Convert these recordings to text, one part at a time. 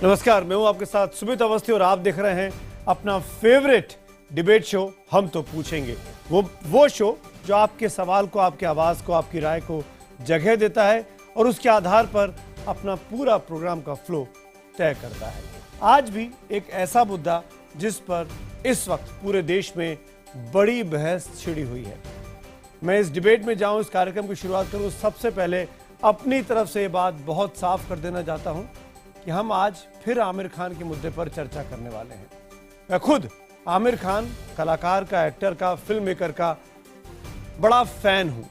नमस्कार, मैं हूं आपके साथ सुमित अवस्थी और आप देख रहे हैं अपना फेवरेट डिबेट शो हम तो पूछेंगे। वो शो जो आपके सवाल को, आपकी आवाज़ को, आपकी राय को जगह देता है और उसके आधार पर अपना पूरा प्रोग्राम का फ्लो तय करता है। आज भी एक ऐसा मुद्दा जिस पर इस वक्त पूरे देश में बड़ी बहस छिड़ी हुई है। मैं इस डिबेट में जाऊं, इस कार्यक्रम की शुरुआत करूं, सबसे पहले अपनी तरफ से ये बात बहुत साफ कर देना चाहता हूं कि हम आज फिर आमिर खान के मुद्दे पर चर्चा करने वाले हैं। मैं खुद आमिर खान कलाकार का, एक्टर का, फिल्म मेकर का बड़ा फैन हूं,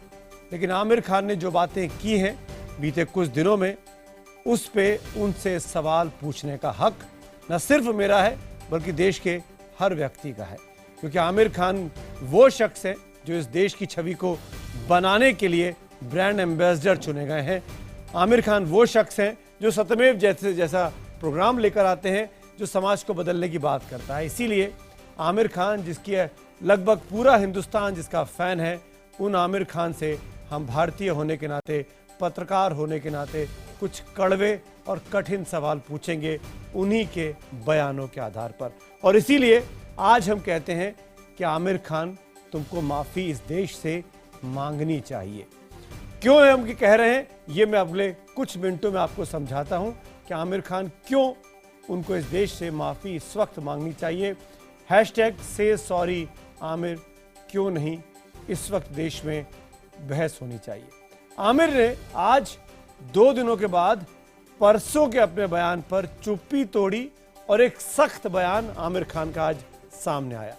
लेकिन आमिर खान ने जो बातें की हैं बीते कुछ दिनों में, उस पे उनसे सवाल पूछने का हक न सिर्फ मेरा है बल्कि देश के हर व्यक्ति का है, क्योंकि आमिर खान वो शख्स है जो इस देश की छवि को बनाने के लिए ब्रांड एम्बेसडर चुने गए हैं। आमिर खान वो शख्स हैं जो सत्यमेव जैसा प्रोग्राम लेकर आते हैं जो समाज को बदलने की बात करता है। इसीलिए आमिर खान, जिसकी लगभग पूरा हिंदुस्तान जिसका फैन है, उन आमिर खान से हम भारतीय होने के नाते, पत्रकार होने के नाते कुछ कड़वे और कठिन सवाल पूछेंगे उन्हीं के बयानों के आधार पर। और इसीलिए आज हम कहते हैं कि आमिर खान, तुमको माफ़ी इस देश से मांगनी चाहिए। क्यों हम कह रहे हैं ये मैं अगले कुछ मिनटों में आपको समझाता हूं कि आमिर खान क्यों उनको इस देश से माफ़ी इस वक्त मांगनी चाहिए। #say-sorry आमिर क्यों नहीं, इस वक्त देश में बहस होनी चाहिए। आमिर ने आज 2 दिनों के बाद परसों के अपने बयान पर चुप्पी तोड़ी और एक सख्त बयान आमिर खान का आज सामने आया।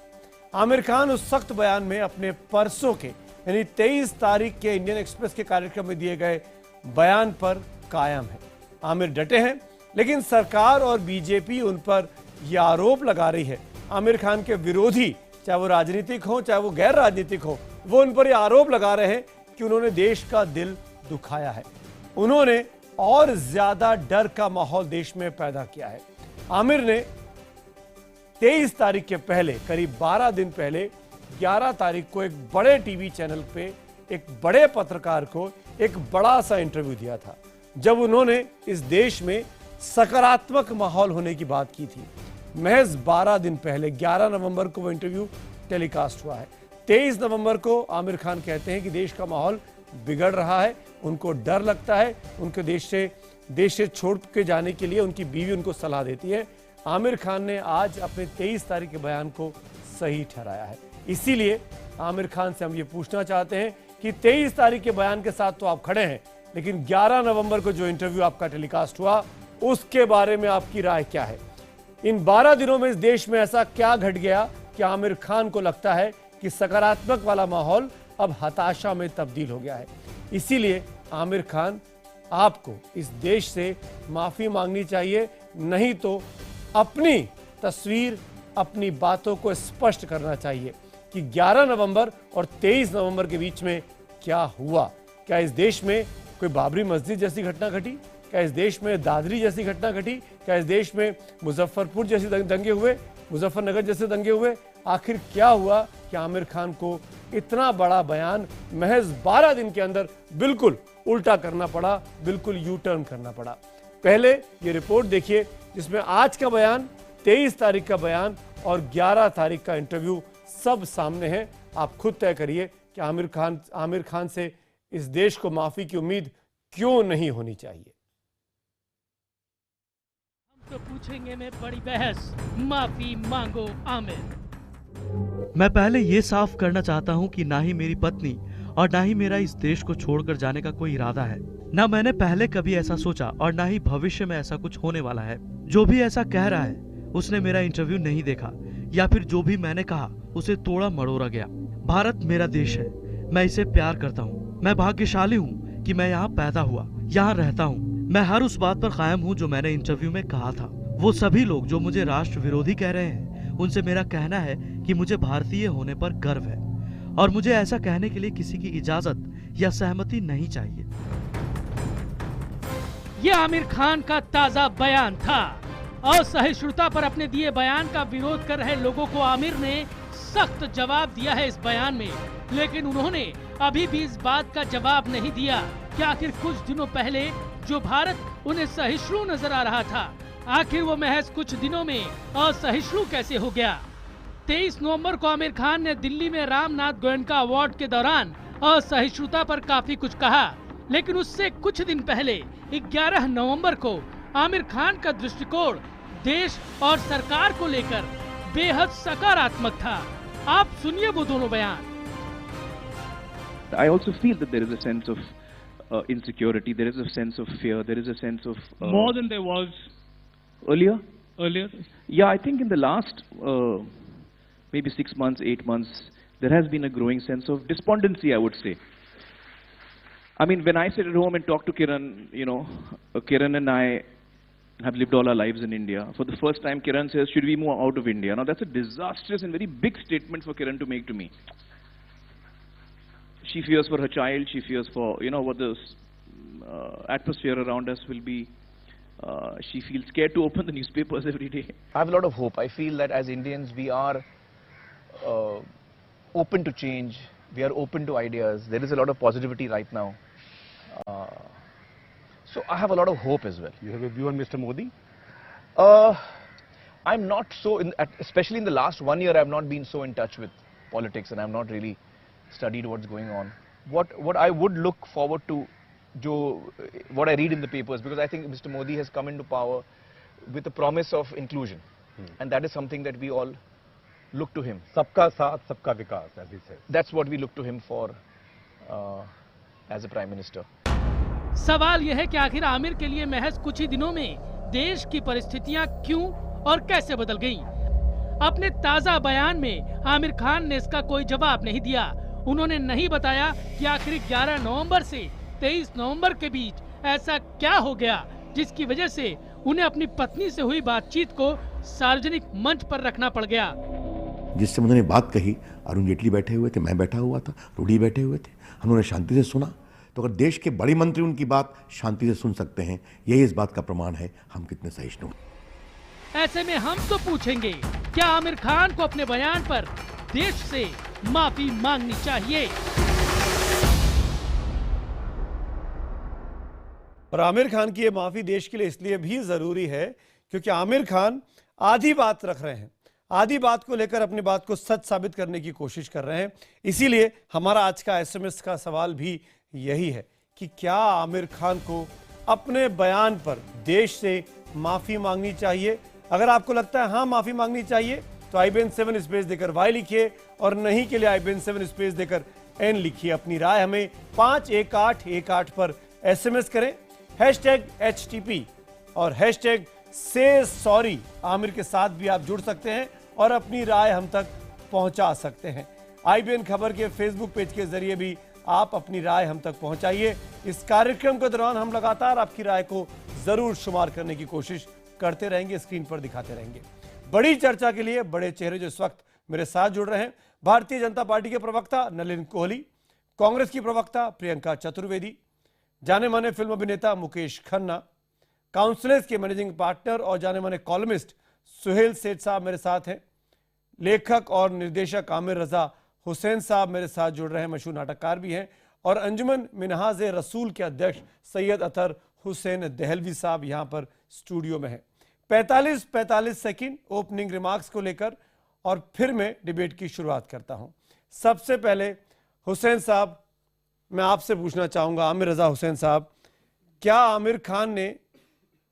आमिर खान उस सख्त बयान में अपने परसों के यानी 23 तारीख के इंडियन एक्सप्रेस के कार्यक्रम में दिए गए बयान पर कायम है। आमिर डटे हैं, लेकिन सरकार और बीजेपी उन पर यह आरोप लगा रही है, आमिर खान के विरोधी, चाहे वो राजनीतिक हो चाहे वो गैर राजनीतिक हो, वो उन पर यह आरोप लगा रहे हैं कि उन्होंने देश का दिल दुखाया है, उन्होंने और ज्यादा डर का माहौल देश में पैदा किया है। आमिर ने 23 तारीख के पहले, करीब 12 दिन पहले, 11 तारीख को एक बड़े टीवी चैनल पे एक बड़े पत्रकार को एक बड़ा सा इंटरव्यू दिया था, जब उन्होंने इस देश में सकारात्मक माहौल होने की बात की थी। महज 12 दिन पहले 11 नवंबर को वो इंटरव्यू टेलीकास्ट हुआ है। 23 नवंबर को आमिर खान कहते हैं कि देश का माहौल बिगड़ रहा है, उनको डर लगता है, उनके देश से छोड़ के जाने के लिए उनकी बीवी उनको सलाह देती है। आमिर खान ने आज अपने 23 तारीख के बयान को सही ठहराया है। इसीलिए आमिर खान से हम ये पूछना चाहते हैं कि 23 तारीख के बयान के साथ तो आप खड़े हैं, लेकिन 11 नवंबर को जो इंटरव्यू आपका टेलीकास्ट हुआ उसके बारे में आपकी राय क्या है? इन 12 दिनों में इस देश में ऐसा क्या घट गया कि आमिर खान को लगता है कि सकारात्मक वाला माहौल अब हताशा में तब्दील हो गया है? इसीलिए आमिर खान, आपको इस देश से माफी मांगनी चाहिए, नहीं तो अपनी तस्वीर, अपनी बातों को स्पष्ट करना चाहिए कि 11 नवंबर और 23 नवंबर के बीच में क्या हुआ। क्या इस देश में कोई बाबरी मस्जिद जैसी घटना घटी? क्या इस देश में दादरी जैसी घटना घटी? क्या इस देश में मुजफ्फरपुर जैसे दंगे हुए, मुजफ्फरनगर जैसे दंगे हुए? आखिर क्या हुआ कि आमिर खान को इतना बड़ा बयान महज 12 दिन के अंदर बिल्कुल उल्टा करना पड़ा, बिल्कुल यू टर्न करना पड़ा? पहले ये रिपोर्ट देखिए जिसमें आज का बयान, 23 तारीख का बयान और 11 तारीख का इंटरव्यू सब सामने है। आप खुद तय करिए कि आमिर खान से इस देश को माफी की उम्मीद क्यों नहीं होनी चाहिए। हम तो पूछेंगे में बड़ी बहस, माफी मांगो आमिर। मैं पहले ये साफ करना चाहता हूँ कि ना ही मेरी पत्नी और ना ही मेरा इस देश को छोड़कर जाने का कोई इरादा है। ना मैंने पहले कभी ऐसा सोचा और ना ही भविष्य में ऐसा कुछ होने वाला है। जो भी ऐसा कह रहा है उसने मेरा इंटरव्यू नहीं देखा, या फिर जो भी मैंने कहा उसे तोड़ा मरोड़ा गया। भारत मेरा देश है, मैं इसे प्यार करता हूँ। मैं भाग्यशाली हूँ कि मैं यहाँ पैदा हुआ, यहाँ रहता हूँ। मैं हर उस बात पर कायम हूँ जो मैंने इंटरव्यू में कहा था। वो सभी लोग जो मुझे राष्ट्र विरोधी कह रहे हैं, उनसे मेरा कहना है कि मुझे भारतीय होने पर गर्व है और मुझे ऐसा कहने के लिए किसी की इजाजत या सहमति नहीं चाहिए। यह आमिर खान का ताजा बयान था। असहिष्णुता पर अपने दिए बयान का विरोध कर रहे लोगों को आमिर ने सख्त जवाब दिया है इस बयान में, लेकिन उन्होंने अभी भी इस बात का जवाब नहीं दिया कि आखिर कुछ दिनों पहले जो भारत उन्हें सहिष्णु नजर आ रहा था, आखिर वो महज कुछ दिनों में असहिष्णु कैसे हो गया? 23 नवंबर को आमिर खान ने दिल्ली में रामनाथ गोयनका अवार्ड के दौरान असहिष्णुता पर काफी कुछ कहा, लेकिन उससे कुछ दिन पहले 11 नवंबर को आमिर खान का दृष्टिकोण देश और सरकार को लेकर बेहद सकारात्मक था। आप सुनिए वो दोनों बयान। I also feel that there is a sense of insecurity, there is a sense of fear, there is a sense of more than there was earlier. Yeah, I think in the last maybe 6 months, 8 months, there has been a growing sense of despondency, I would say. I mean, when I sit at home and talk to Kiran, you know, Kiran and I have lived all our lives in India. For the first time, Kiran says, should we move out of India? Now, that's a disastrous and very big statement for Kiran to make to me. She fears for her child, she fears for, you know, what the atmosphere around us will be. She feels scared to open the newspapers every day. I have a lot of hope. I feel that as Indians, we are open to change. We are open to ideas. There is a lot of positivity right now. So I have a lot of hope as well. You have a view on Mr. Modi? I'm not so, especially in the last 1 year, I have not been so in touch with politics and I have not really studied what's going on. What I would look forward to, what I read in the papers, because I think Mr. Modi has come into power with the promise of inclusion. And that is something that we all look to him. Sabka saath, sabka vikas, as he says. That's what we look to him for as a Prime Minister. सवाल यह है कि आखिर आमिर के लिए महज कुछ ही दिनों में देश की परिस्थितियां क्यों और कैसे बदल गईं? अपने ताजा बयान में आमिर खान ने इसका कोई जवाब नहीं दिया। उन्होंने नहीं बताया कि आखिर 11 नवंबर से 23 नवंबर के बीच ऐसा क्या हो गया जिसकी वजह से उन्हें अपनी पत्नी से हुई बातचीत को सार्वजनिक मंच पर रखना पड़ गया। जिससे उन्होंने बात कही, अरुण जेटली बैठे हुए थे, मैं बैठा हुआ था, रूडी बैठे हुए थे, हमने शांति से सुना। तो अगर देश के बड़े मंत्री उनकी बात शांति से सुन सकते हैं, यही इस बात का प्रमाण है हम कितने सहिष्णु हैं। ऐसे में हम तो पूछेंगे, क्या आमिर खान को अपने बयान पर देश से माफी मांगनी चाहिए? और आमिर खान की ये माफी देश के लिए इसलिए भी जरूरी है क्योंकि आमिर खान आधी बात रख रहे हैं, आधी बात को लेकर अपनी बात को सच साबित करने की कोशिश कर रहे हैं। इसीलिए हमारा आज का एसएमएस का सवाल भी यही है कि क्या आमिर खान को अपने बयान पर देश से माफी मांगनी चाहिए? अगर आपको लगता है हाँ माफी मांगनी चाहिए तो IBN7 स्पेस देकर वाई लिखिए और नहीं के लिए IBN7 स्पेस देकर एन लिखिए। अपनी राय हमें 51818 पर एसएमएस करें, #HTP और #say sorry आमिर के साथ भी आप जुड़ सकते हैं और अपनी राय हम तक पहुंचा सकते हैं। IBN खबर के फेसबुक पेज के जरिए भी आप अपनी राय हम तक पहुंचाइए। इस कार्यक्रम के दौरान हम लगातार आपकी राय को जरूर शुमार करने की कोशिश करते रहेंगे, स्क्रीन पर दिखाते रहेंगे। बड़ी चर्चा के लिए बड़े चेहरे जो इस वक्त मेरे साथ जुड़ रहे हैं, भारतीय जनता पार्टी के प्रवक्ता नलिन कोहली, कांग्रेस की प्रवक्ता प्रियंका चतुर्वेदी, जाने माने फिल्म अभिनेता मुकेश खन्ना, काउंसिलर्स के मैनेजिंग पार्टनर और जाने माने कॉलमिस्ट सुहेल सेठ साहब मेरे साथ हैं, लेखक और निर्देशक आमिर रजा हुसैन साहब मेरे साथ जुड़ रहे हैं, मशहूर नाटककार भी हैं, और अंजुमन मिनहाज रसूल के अध्यक्ष सैयद अतर हुसैन दहलवी साहब यहां पर स्टूडियो में हैं। 45 सेकंड ओपनिंग रिमार्क्स को लेकर और फिर मैं डिबेट की शुरुआत करता हूं। सबसे पहले हुसैन साहब, मैं आपसे पूछना चाहूंगा, आमिर रजा हुसैन साहब, क्या आमिर खान ने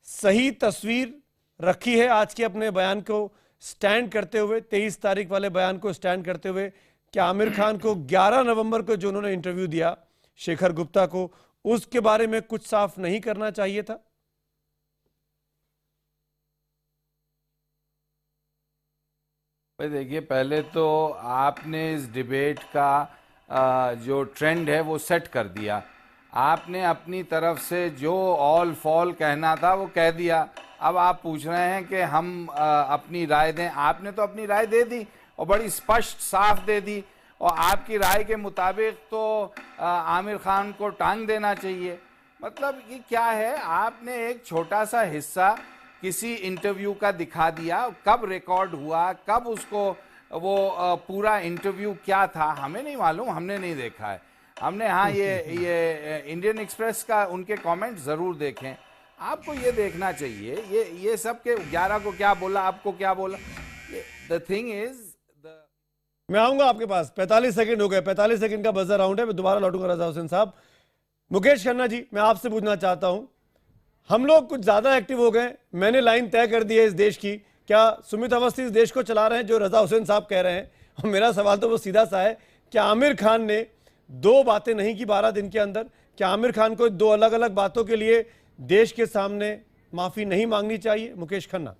सही तस्वीर रखी है आज के अपने बयान को स्टैंड करते हुए, 23 तारीख वाले बयान को स्टैंड करते हुए? क्या आमिर खान को 11 नवंबर को जो उन्होंने इंटरव्यू दिया शेखर गुप्ता को, उसके बारे में कुछ साफ नहीं करना चाहिए था? देखिए, पहले तो आपने इस डिबेट का जो ट्रेंड है वो सेट कर दिया। आपने अपनी तरफ से जो ऑल फॉल कहना था वो कह दिया। अब आप पूछ रहे हैं कि हम अपनी राय दें। आपने तो अपनी राय दे दी और बड़ी स्पष्ट साफ दे दी, और आपकी राय के मुताबिक तो आमिर खान को टांग देना चाहिए। मतलब ये क्या है, आपने एक छोटा सा हिस्सा किसी इंटरव्यू का दिखा दिया, कब रिकॉर्ड हुआ, कब उसको वो पूरा इंटरव्यू क्या था हमें नहीं मालूम, हमने नहीं देखा है। हमने हाँ ये इंडियन एक्सप्रेस का उनके कमेंट ज़रूर देखें। आपको ये देखना चाहिए ये सब के 11 को क्या बोला, आपको क्या बोला। द थिंग इज मैं आऊंगा आपके पास। 45 सेकंड हो गए, 45 सेकंड का बजर राउंड है। मैं दोबारा लौटूंगा रजा हुसैन साहब। मुकेश खन्ना जी, मैं आपसे पूछना चाहता हूं, हम लोग कुछ ज्यादा एक्टिव हो गए, मैंने लाइन तय कर दी है इस देश की। क्या सुमित अवस्थी इस देश को चला रहे हैं जो रजा हुसैन साहब कह रहे हैं? और मेरा सवाल तो वो सीधा सा है, क्या आमिर खान ने 2 बातें नहीं की 12 दिन के अंदर? क्या आमिर खान को 2 अलग अलग बातों के लिए देश के सामने माफी नहीं मांगनी चाहिए? मुकेश खन्ना।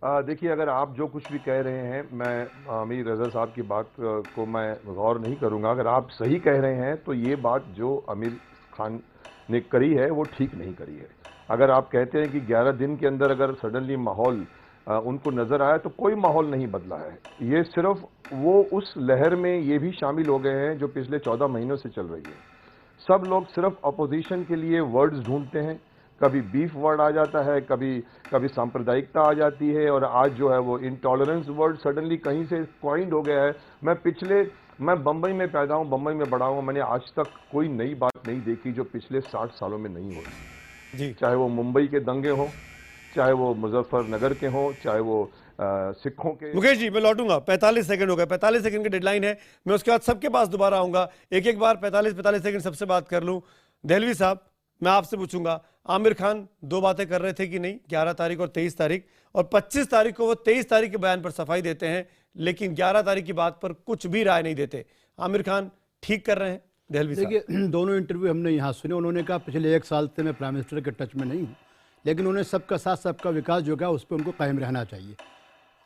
देखिए, अगर आप जो कुछ भी कह रहे हैं, मैं आमिर रजा साहब की बात को मैं गौर नहीं करूंगा। अगर आप सही कह रहे हैं तो ये बात जो आमिर खान ने करी है वो ठीक नहीं करी है। अगर आप कहते हैं कि 11 दिन के अंदर अगर सडनली माहौल उनको नजर आया, तो कोई माहौल नहीं बदला है। ये सिर्फ वो उस लहर में ये भी शामिल हो गए हैं जो पिछले 14 महीनों से चल रही है। सब लोग सिर्फ अपोजिशन के लिए वर्ड्स ढूंढते हैं, कभी बीफ वर्ड आ जाता है, कभी सांप्रदायिकता आ जाती है, और आज जो है वो इंटॉलरेंस वर्ड सडनली कहीं से कॉइंड हो गया है। मैं बम्बई में पैदा हूं, बम्बई में बड़ा हूं, मैंने आज तक कोई नई बात नहीं देखी जो पिछले 60 सालों में नहीं हो रही जी। चाहे वो मुंबई के दंगे हों, चाहे वो मुजफ्फरनगर के हों, चाहे वो सिखों के। मुकेश जी, मैं लौटूंगा। 45 सेकंड हो गए, 45 सेकंड की डेडलाइन है। मैं उसके बाद सबके पास दोबारा आऊंगा, एक बार 45 सेकंड सबसे बात कर लूं। दहलवी साहब, मैं आपसे पूछूंगा, आमिर खान 2 बातें कर रहे थे कि नहीं, 11 तारीख और 23 तारीख, और 25 तारीख को वो 23 तारीख के बयान पर सफाई देते हैं, लेकिन 11 तारीख की बात पर कुछ भी राय नहीं देते। आमिर खान ठीक कर रहे हैं? दहलवी साहब, देखिए, दोनों इंटरव्यू हमने यहाँ सुने। उन्होंने कहा पिछले 1 साल से मैं प्राइम मिनिस्टर के टच में नहीं हूँ, लेकिन उन्हें सबका साथ सबका विकास जो है उस पर उनको कायम रहना चाहिए।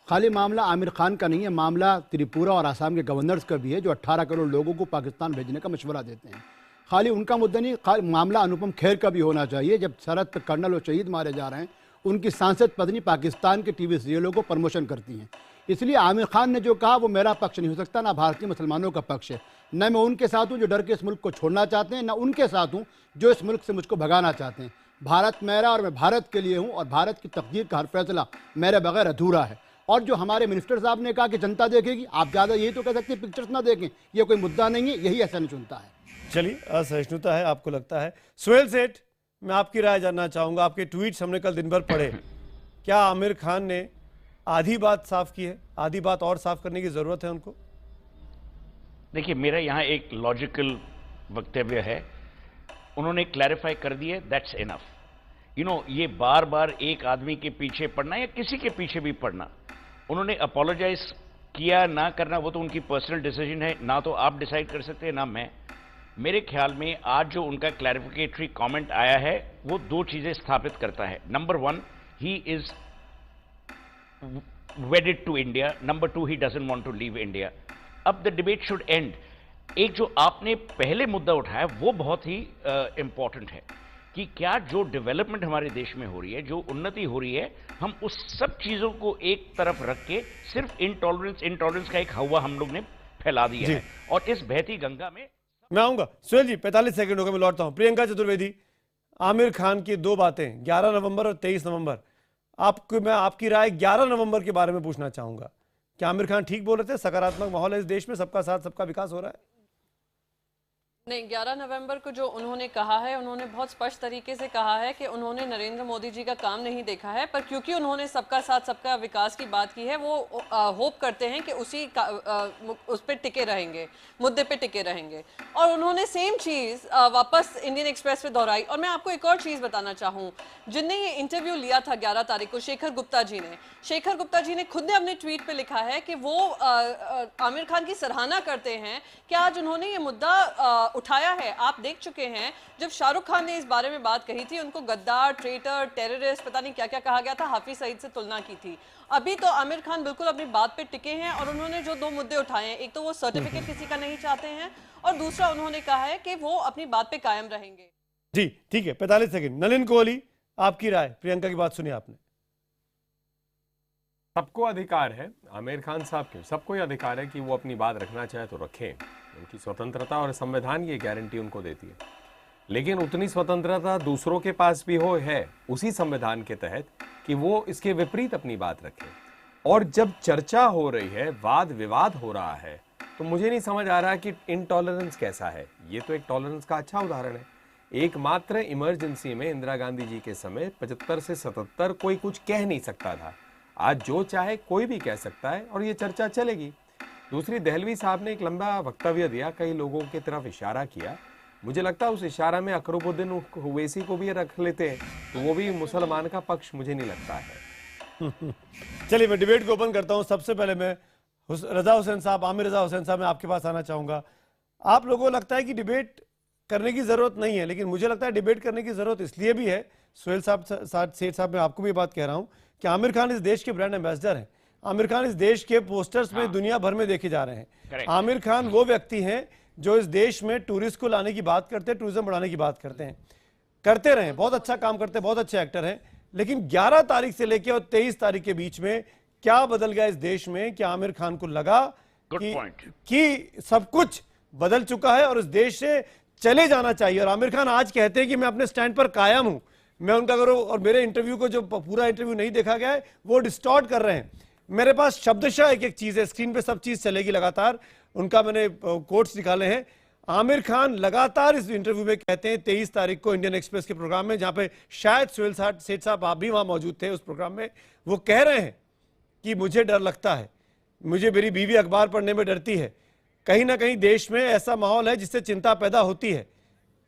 खाली मामला आमिर खान का नहीं है, मामला त्रिपुरा और आसाम के गवर्नर्स का भी है, जो 18 करोड़ लोगों को पाकिस्तान भेजने का मशवरा देते हैं। खाली उनका मुद्दा नहीं, मामला अनुपम खेर का भी होना चाहिए। जब सरहद पर कर्नल और शहीद मारे जा रहे हैं, उनकी सांसद पत्नी पाकिस्तान के टीवी सीरियलों को प्रमोशन करती हैं। इसलिए आमिर खान ने जो कहा वो मेरा पक्ष नहीं हो सकता, ना भारतीय मुसलमानों का पक्ष है। न मैं उनके साथ हूँ जो डर के इस मुल्क को छोड़ना चाहते हैं, न उनके साथ हूँ जो इस मुल्क से मुझको भगाना चाहते हैं। भारत मेरा और मैं भारत के लिए हूँ, और भारत की तकदीर का हर फैसला मेरे बगैर अधूरा है। और जो हमारे मिनिस्टर साहब ने कहा कि जनता देखेगी, आप ज़्यादा यही तो कह सकते हैं पिक्चर्स ना देखें, ये कोई मुद्दा नहीं है, यही ऐसा नहीं सुनता है। चलिए, असहिष्णुता है आपको लगता है। सुहेल सेठ, मैं आपकी राय जानना चाहूंगा। आपके ट्वीट्स हमने कल दिन भर पढ़े, क्या आमिर खान ने आधी बात साफ की है? आधी बात और साफ करने की जरूरत है उनको? देखिए, मेरा यहाँ एक लॉजिकल वक्तव्य है। उन्होंने क्लैरिफाई कर दिए, दैट्स इनफ। ये बार बार एक आदमी के पीछे पड़ना या किसी के पीछे भी पड़ना, उन्होंने अपोलोजाइज किया ना करना वो तो उनकी पर्सनल डिसीजन है, ना तो आप डिसाइड कर सकते हैं ना मैं। मेरे ख्याल में आज जो उनका क्लैरिफिकेटरी कमेंट आया है वो 2 चीजें स्थापित करता है। Number 1, he is wedded to India. Number 2, he doesn't want to leave India. अब the debate should end. एक जो आपने पहले मुद्दा उठाया वो बहुत ही इंपॉर्टेंट है कि क्या जो डेवलपमेंट हमारे देश में हो रही है, जो उन्नति हो रही है, हम उस सब चीजों को एक तरफ रख के सिर्फ इंटॉलरेंस का एक हवा हम लोग ने फैला दिया है, और इस बहती गंगा में। मैं आऊंगा। सुहेल जी, 45 सेकंड हो गए, मैं लौटता हूं। प्रियंका चतुर्वेदी, आमिर खान की 2 बातें 11 नवंबर और 23 नवंबर, मैं आपकी राय 11 नवंबर के बारे में पूछना चाहूंगा। क्या आमिर खान ठीक बोल रहे थे? सकारात्मक माहौल है इस देश में, सबका साथ सबका विकास हो रहा है? नहीं, 11 नवंबर को जो उन्होंने कहा है, उन्होंने बहुत स्पष्ट तरीके से कहा है कि उन्होंने नरेंद्र मोदी जी का काम नहीं देखा है, पर क्योंकि उन्होंने सबका साथ सबका विकास की बात की है, वो होप करते हैं कि उस पर टिके रहेंगे, मुद्दे पे टिके रहेंगे। और उन्होंने सेम चीज़ वापस इंडियन एक्सप्रेस पे दोहराई। और मैं आपको एक और चीज़ बताना चाहूँ, जिनने ये इंटरव्यू लिया था 11 तारीख को, शेखर गुप्ता जी ने खुद ने अपने ट्वीट पे लिखा है कि वो आमिर खान की सराहना करते हैं कि आज उन्होंने ये मुद्दा उठाया है। आप देख चुके हैं, जब शाहरुख खान ने इस बारे में बात कही थी, उनको गद्दार, ट्रेटर, टेररिस्ट, पता नहीं क्या क्या कहा गया था, हाफिज सईद से तुलना की थी। अभी तो आमिर खान बिल्कुल अपनी बात पे टिके हैं, और उन्होंने जो 2 मुद्दे उठाए हैं, एक तो वो सर्टिफिकेट किसी का नहीं चाहते हैं, और दूसरा उन्होंने कहा है कि वो अपनी बात पे कायम रहेंगे। जी ठीक है, 45 सेकंड। नलिन कोहली, आपकी राय। प्रियंका की बात सुनी आपने। सबको अधिकार है, आमिर खान साहब क्यों, सबको ही अधिकार है कि वो अपनी बात रखना चाहे तो रखें, उनकी स्वतंत्रता और संविधान ये गारंटी उनको देती है। लेकिन उतनी स्वतंत्रता दूसरों के पास भी है उसी संविधान के तहत कि वो इसके विपरीत अपनी बात रखें। और जब चर्चा हो रही है, वाद विवाद हो रहा है, तो मुझे नहीं समझ आ रहा कि इनटॉलरेंस कैसा है। ये तो एक टॉलरेंस का अच्छा उदाहरण है एकमात्र इमरजेंसी में इंदिरा गांधी जी के समय 75 से 77 कोई कुछ कह नहीं सकता था। आज जो चाहे कोई भी कह सकता है और ये चर्चा चलेगी। दूसरी, दहलवी साहब ने एक लंबा वक्तव्य दिया, कई लोगों की तरफ इशारा किया। मुझे लगता है उस इशारा में अकरुद्दीन ओवैसी को भी रख लेते हैं तो वो भी मुसलमान का पक्ष मुझे नहीं लगता है। चलिए मैं डिबेट को ओपन करता हूं। सबसे पहले मैं रजा हुसैन साहब, आमिर रजा हुसैन साहब, मैं आपके पास आना चाहूंगा। आप लोगों को लगता है कि डिबेट करने की जरूरत नहीं है, लेकिन मुझे लगता है डिबेट करने की जरूरत इसलिए भी है। सुहेल साहब, सेठ साहब, मैं आपको भी बात कह रहा हूं कि आमिर खान इस देश के ब्रांड एम्बेसडर हैं। आमिर खान इस देश के पोस्टर्स में दुनिया भर में देखे जा रहे हैं। आमिर खान वो व्यक्ति हैं जो इस देश में टूरिस्ट को लाने की बात करते हैं, टूरिज्म बढ़ाने की बात करते हैं, करते रहे, बहुत अच्छा काम करते हैं, बहुत अच्छे एक्टर हैं। लेकिन 11 तारीख से लेकर और 23 तारीख के बीच में क्या बदल गया इस देश में कि आमिर खान को लगा कि सब कुछ बदल चुका है और इस देश से चले जाना चाहिए। और आमिर खान आज कहते हैं कि मैं अपने स्टैंड पर कायम हूं, मैं उनका करूं। और मेरे इंटरव्यू को जो पूरा इंटरव्यू नहीं देखा गया है वो डिस्टॉर्ट कर रहे हैं। मेरे पास शब्दशः एक एक चीज है, स्क्रीन पे सब चीज चलेगी लगातार, उनका मैंने कोट्स निकाले हैं। आमिर खान लगातार इस इंटरव्यू में कहते हैं 23 तारीख को इंडियन एक्सप्रेस के प्रोग्राम में, जहां पे शायद सुहेल सेठ साहब आप भी वहां मौजूद थे उस प्रोग्राम में, वो कह रहे हैं कि मुझे डर लगता है, मुझे मेरी बीवी अखबार पढ़ने में डरती है, कहीं ना कहीं देश में ऐसा माहौल है जिससे चिंता पैदा होती है।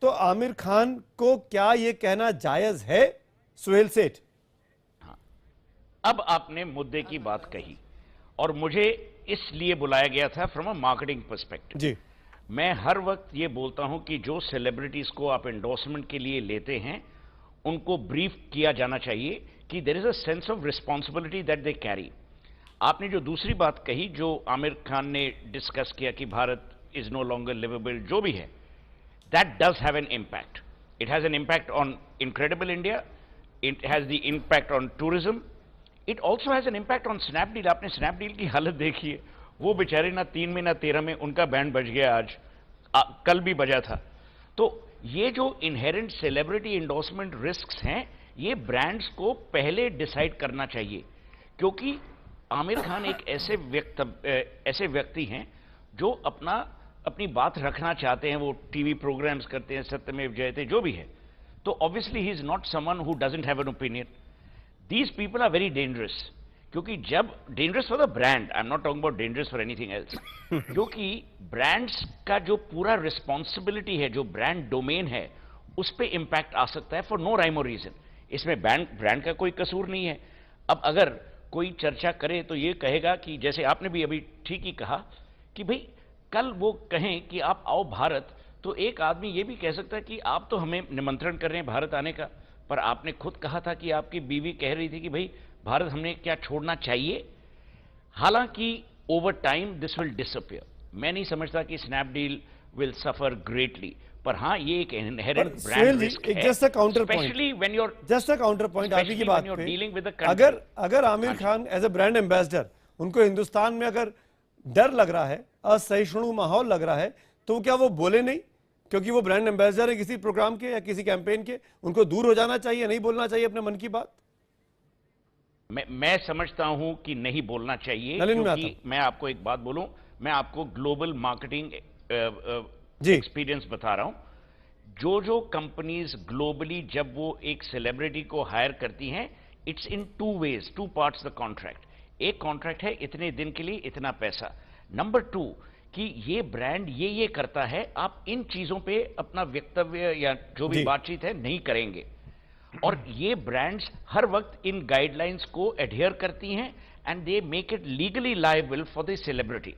तो आमिर खान को क्या यह कहना जायज है, सुहेल सेठ? अब आपने मुद्दे की बात कही और मुझे इसलिए बुलाया गया था फ्रॉम अ मार्केटिंग पर्सपेक्टिव। जी, मैं हर वक्त ये बोलता हूं कि जो सेलिब्रिटीज को आप एंडोर्समेंट के लिए लेते हैं उनको ब्रीफ किया जाना चाहिए कि there is a sense of responsibility that they carry. आपने जो दूसरी बात कही, जो आमिर खान ने डिस्कस किया कि Bharat is no longer livable, जो भी है, that does have an impact. It has an impact on incredible India, it has the impact on tourism, it also has an impact on Snapdeal. आपने स्नैपडील की हालत देखी है, वो बेचारे ना 3 में ना 13 में उनका बैंड बज गया आज, कल भी बजा था। तो ये जो इनहेरेंट सेलिब्रिटी एंडोर्समेंट रिस्क्स हैं, ये ब्रांड्स को पहले डिसाइड करना चाहिए, क्योंकि आमिर खान एक ऐसे व्यक्ति हैं जो अपनी बात रखना चाहते हैं। वो टीवी प्रोग्राम्स करते हैं, सत्यमेव जयते, जो भी है। तो obviously he is not someone who doesn't have an opinion. These people are very dangerous, क्योंकि जब dangerous for the brand, I'm not talking about dangerous for anything else, क्योंकि brands का जो पूरा responsibility है, जो brand domain है, उस पे impact आ सकता है for no rhyme or reason। इसमें brand का कोई कसूर नहीं है। अब अगर कोई चर्चा करे तो ये कहेगा कि जैसे आपने भी अभी ठीक ही कहा कि भाई कल वो कहें कि आप आओ भारत, तो एक आदमी ये भी कह सकता है कि आप तो हमें निमंत्रण कर रहे हैं भारत आने का, पर आपने खुद कहा था कि आपकी बीवी कह रही थी कि भाई भारत हमने क्या छोड़ना चाहिए। हालांकि over time this will disappear. मैं नहीं समझता कि स्नैपडील विल सफर ग्रेटली, पर हाँ ये एक इनहेरेंट ब्रांड रिस्क है, specially when you are just a counter point आपकी की बात पे। अगर Aamir Khan as a brand ambassador, उनको हिंदुस्तान में अगर डर लग रहा है, असहिष्णु माहौल लग रहा है, तो क्या वो बोले नहीं? क्योंकि वो ब्रांड एम्बेसडर है किसी प्रोग्राम के या किसी कैंपेन के, उनको दूर हो जाना चाहिए, नहीं बोलना चाहिए अपने मन की बात? मैं समझता हूं कि नहीं बोलना चाहिए, क्योंकि मैं आपको एक बात बोलूं, मैं आपको ग्लोबल मार्केटिंग एक्सपीरियंस बता रहा हूं। जो कंपनीज ग्लोबली जब वो एक सेलिब्रिटी को हायर करती हैं, it's in 2 ways, 2 parts the contract. एक कॉन्ट्रैक्ट है इतने दिन के लिए इतना पैसा, नंबर 2 कि ये ब्रांड ये करता है, आप इन चीजों पे अपना वक्तव्य या जो भी बातचीत है नहीं करेंगे। और ये ब्रांड्स हर वक्त इन गाइडलाइंस को एडहियर करती हैं and they make it legally liable for the celebrity.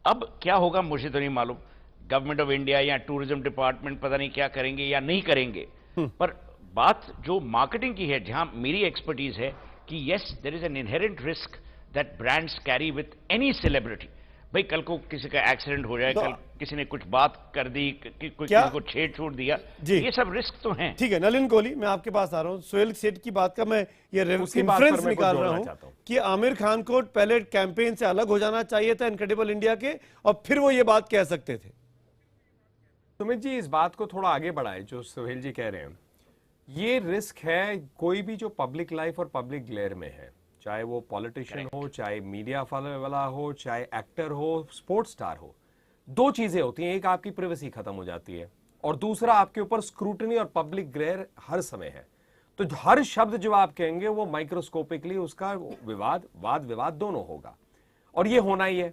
अब क्या होगा मुझे तो नहीं मालूम, गवर्नमेंट ऑफ इंडिया या टूरिज्म डिपार्टमेंट पता नहीं क्या करेंगे या नहीं करेंगे, पर बात जो मार्केटिंग की है, जहां मेरी एक्सपर्टीज है कि yes there is an inherent risk that brands carry with any celebrity. भाई कल को किसी का एक्सीडेंट हो जाए, तो कल किसी ने कुछ बात कर दी, किसी को छेड़ छोड़ दिया, ये सब रिस्क तो हैं। ठीक है, नलिन कोहली मैं आपके पास आ रहा हूं। सुहेल सेठ की बात का मैं ये रेफरेंस निकाल रहा हूं कि आमिर खान को पहले कैंपेन से अलग हो जाना चाहिए था इनक्रेडिबल इंडिया के, और फिर वो ये बात कह सकते थे। सुमित जी इस बात को थोड़ा आगे बढ़ाए जो सुहेल जी कह रहे हैं। ये रिस्क है कोई भी जो पब्लिक लाइफ और पब्लिक ग्लेयर में है, चाहे वो पॉलिटिशियन हो, चाहे मीडिया वाला हो, चाहे एक्टर हो, स्पोर्ट्स स्टार हो। 2 चीजें होती हैं, एक आपकी प्राइवेसी खत्म हो जाती है, और दूसरा आपके ऊपर स्क्रूटनी और पब्लिक ग्रेयर हर समय है। तो हर शब्द जो आप कहेंगे वो माइक्रोस्कोपिकली उसका वाद विवाद दोनों होगा, और ये होना ही है।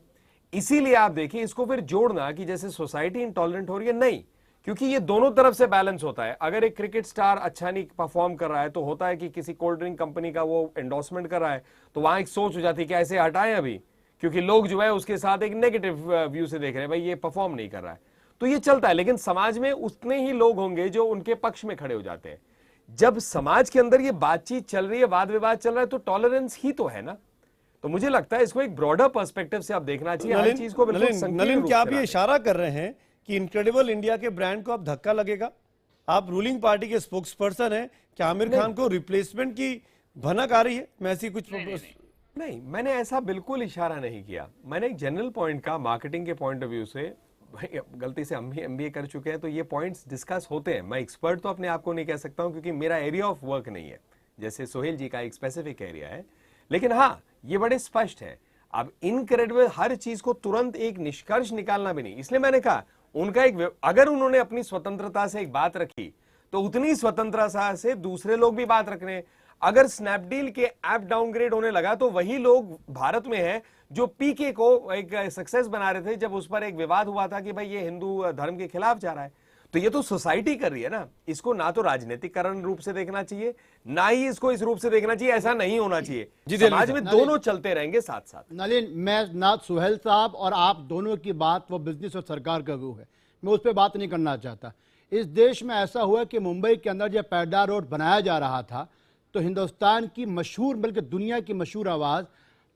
इसीलिए आप देखिए, इसको फिर जोड़ना कि जैसे सोसाइटी इंटॉलरेंट हो रही है, नहीं, क्योंकि ये दोनों तरफ से बैलेंस होता है। अगर एक क्रिकेट स्टार अच्छा नहीं परफॉर्म कर रहा है तो होता है कि किसी कोल्ड ड्रिंक कंपनी का वो एंडोर्समेंट कर रहा है, तो वहां एक सोच हो जाती है कि ऐसे हटाएं अभी, क्योंकि लोग जो है उसके साथ एक नेगेटिव व्यू से देख रहे हैं, भाई ये परफॉर्म नहीं कर रहा है। तो ये चलता है, लेकिन समाज में उतने ही लोग होंगे जो उनके पक्ष में खड़े हो जाते हैं। जब समाज के अंदर ये बातचीत चल रही है, वाद विवाद चल रहा है, तो टॉलरेंस ही तो है ना। तो मुझे लगता है इसको एक ब्रॉडर पर्सपेक्टिव से आप देखना चाहिए, हर चीज को बिल्कुल संकीर्ण नलिन, रूप क्या से आप ये इशारा कर रहे हैं कि इनक्रेडिबल इंडिया के ब्रांड को अब धक्का लगेगा? आप रूलिंग पार्टी के स्पोक्स पर्सन हैं, क्या आमिर खान को रिप्लेसमेंट की भनक आ रही है? मैं ऐसी कुछ नहीं, मैंने ऐसा बिल्कुल इशारा नहीं किया। मैंने एक जनरल पॉइंट का मार्केटिंग के पॉइंट ऑफ व्यू से, गलती से हम भी MBA कर चुके हैं तो ये पॉइंट्स डिस्कस होते हैं। मैं एक्सपर्ट तो अपने आप को नहीं कह सकता हूं, क्योंकि मेरा एरिया ऑफ वर्क नहीं है, जैसे सोहेल जी का एक स्पेसिफिक एरिया है। लेकिन हाँ, ये बड़े स्पष्ट है। अब इनक्रेडिबल हर चीज को तुरंत एक निष्कर्ष निकालना भी नहीं, इसलिए मैंने कहा उनका एक, अगर उन्होंने अपनी स्वतंत्रता से एक बात रखी तो उतनी स्वतंत्रता से दूसरे लोग भी बात रख रहे हैं। अगर स्नैपडील के ऐप डाउनग्रेड होने लगा तो वही लोग भारत में हैं जो पीके को एक सक्सेस बना रहे थे जब उस पर एक विवाद हुआ था कि भाई ये हिंदू धर्म के खिलाफ जा रहा है। तो ये तो सोसाइटी कर रही है ना, इसको ना तो राजनीतिकरण रूप से देखना चाहिए, ना ही इसको इस रूप से देखना चाहिए। ऐसा नहीं होना चाहिए। समाज में दोनों चलते रहेंगे साथ साथ। नलिन, मैं ना सुहेल साहब और आप दोनों की बात वो बिजनेस और सरकार का व्यू है, मैं उस पर बात नहीं करना चाहता। इस देश में ऐसा हुआ कि मुंबई के अंदर जब पैडा रोड बनाया जा रहा था तो हिंदुस्तान की मशहूर, बल्कि दुनिया की मशहूर आवाज़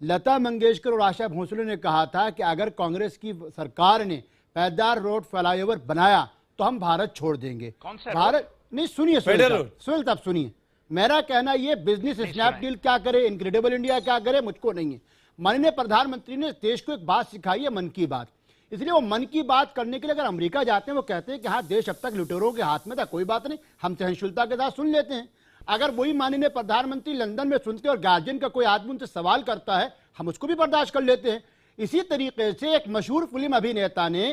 लता मंगेशकर और आशा भोसले ने कहा था कि अगर कांग्रेस की सरकार ने पैदार रोड फ्लाईओवर बनाया तो हम भारत छोड़ देंगे। भारत नहीं, सुनिए सुहेल साहब सुनिए, मेरा कहना ये बिजनेस स्नैपडील क्या करे, इनक्रेडिबल इंडिया क्या करे, मुझको नहीं है। माननीय प्रधानमंत्री ने देश को एक बात सिखाई है, मन की बात। इसलिए वो मन की बात करने के लिए अगर अमेरिका जाते हैं, वो कहते हैं कि हाँ देश अब तक लुटेरों के हाथ में था, कोई बात नहीं, हम सहनशीलता के साथ सुन लेते हैं। अगर वही माननीय प्रधानमंत्री लंदन में सुनते और गार्जियन का कोई आदमी उनसे सवाल करता है, हम उसको भी बर्दाश्त कर लेते हैं। इसी तरीके से एक मशहूर फिल्म अभिनेता ने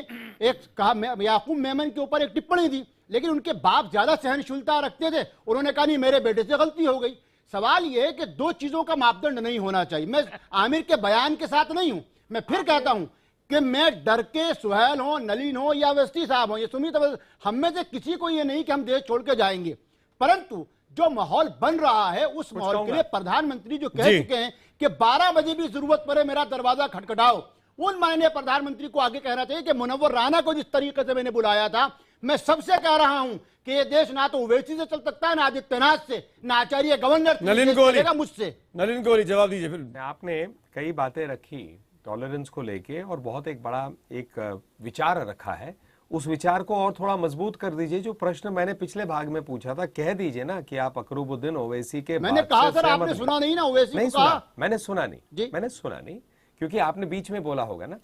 एक कहा, याकूब मेमन के ऊपर एक टिप्पणी दी, लेकिन उनके बाप ज्यादा सहनशीलता रखते थे, उन्होंने कहा नहीं मेरे बेटे से गलती हो गई। सवाल यह है कि दो चीजों का मापदंड नहीं होना चाहिए। मैं आमिर के बयान के साथ नहीं हूं, मैं फिर कहता हूं कि मैं डर के सुहेल हो, नलिन हो या अवस्थी साहब हो, ये सुमित, हम में से किसी को ये नहीं कि हम देश छोड़ के जाएंगे, परंतु जो माहौल बन रहा है उस माहौल के लिए प्रधानमंत्री जो कह चुके हैं कि 12 बजे भी जरूरत पड़े मेरा दरवाजा खटखटाओ, उन माननीय प्रधानमंत्री को आगे कहना चाहिए कि मुनव्वर राना को जिस तरीके से मैंने बुलाया था, मैं सबसे कह रहा हूं कि ये देश ना तो ओवैसी से चल सकता है, ना आदित्यनाथ से, ना आचार्य गवर्नर से, मुझसे। नलिन गोली जवाब दीजिए। फिर आपने कई बातें रखी टॉलरेंस को लेके और बहुत एक बड़ा एक विचार रखा है, उस विचार को और थोड़ा मजबूत कर दीजिए। जो प्रश्न मैंने पिछले भाग में पूछा था, कह दीजिए ना कि आप अकरूबुद्दीन ओवैसी के मैंने कहा सर, आपने सुना नहीं ना ओवैसी नहीं को कहा? मैंने सुना नहीं, क्योंकि आपने बीच में बोला होगा ना।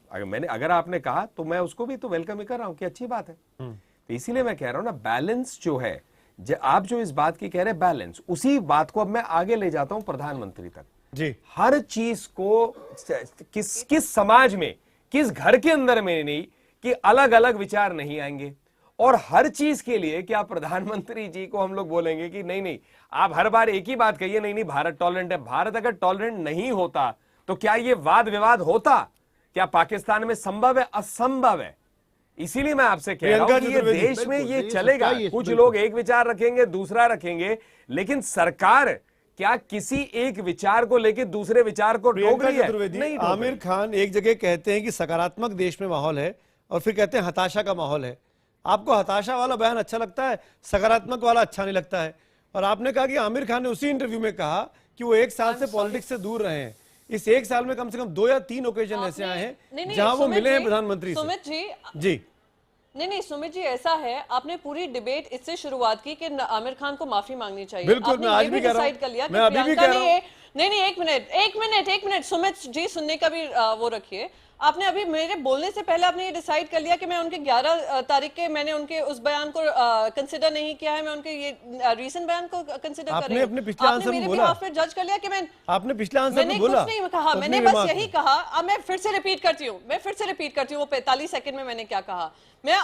अगर आपने कहा तो मैं उसको भी तो वेलकम ही कर रहा हूं कि अच्छी बात है। तो इसीलिए मैं कह रहा हूं ना, बैलेंस जो है, आप जो इस बात की कह रहे हैं बैलेंस, उसी बात को अब मैं आगे ले जाता हूं प्रधानमंत्री तक जी। हर चीज को किस समाज में, किस घर के अंदर में नहीं कि अलग अलग विचार नहीं आएंगे, और हर चीज के लिए क्या प्रधानमंत्री जी को हम लोग बोलेंगे कि नहीं आप हर बार एक ही बात कहिए, नहीं भारत टॉलरेंट है। भारत अगर टॉलरेंट नहीं होता तो क्या ये वाद विवाद होता? क्या पाकिस्तान में संभव है? असंभव है। इसीलिए मैं आपसे कह रहा हूं कि ये देश में ये चलेगा, कुछ लोग एक विचार रखेंगे, दूसरा रखेंगे, लेकिन सरकार क्या किसी एक विचार को लेकर दूसरे विचार को रोक रही है? नहीं। आमिर खान एक जगह कहते हैं कि सकारात्मक देश में माहौल है और फिर कहते हैं हताशा का माहौल है। आपको हताशा वाला बयान अच्छा लगता है, सकारात्मक वाला अच्छा नहीं लगता है? और आपने कहा कि आमिर खान ने उसी इंटरव्यू में कहा कि वो 1 साल से पॉलिटिक्स से दूर रहे हैं। इस 1 साल में कम से कम 2 या 3 ओकेजन ऐसे आए हैं जहां वो मिले हैं प्रधानमंत्री से। सुमित जी नहीं सुमित जी, ऐसा है, आपने पूरी डिबेट इससे शुरुआत की कि आमिर खान को माफी मांगनी चाहिए। बिल्कुल, मैं आज भी कह रहा हूं, मैं अभी भी कह रहा हूं। नहीं एक मिनट सुमित जी, सुनने का भी वो रखिए। आपने अभी मेरे बोलने से पहले आपने ये डिसाइड कर लिया कि मैं उनके 11 तारीख के मैंने उनके उस बयान को कंसिडर नहीं किया है, मैं उनके ये रीसेंट बयान को कंसिडर कर रही हूं। अपने पिछले आंसर में बोला, आपने जज कर लिया कि मैं, आपने पिछले आंसर में बोला, मैंने कुछ नहीं कहा, मैंने बस यही कहा। अब मैं फिर से रिपीट करती हूँ, वो 45 सेकंड में मैंने क्या कहा।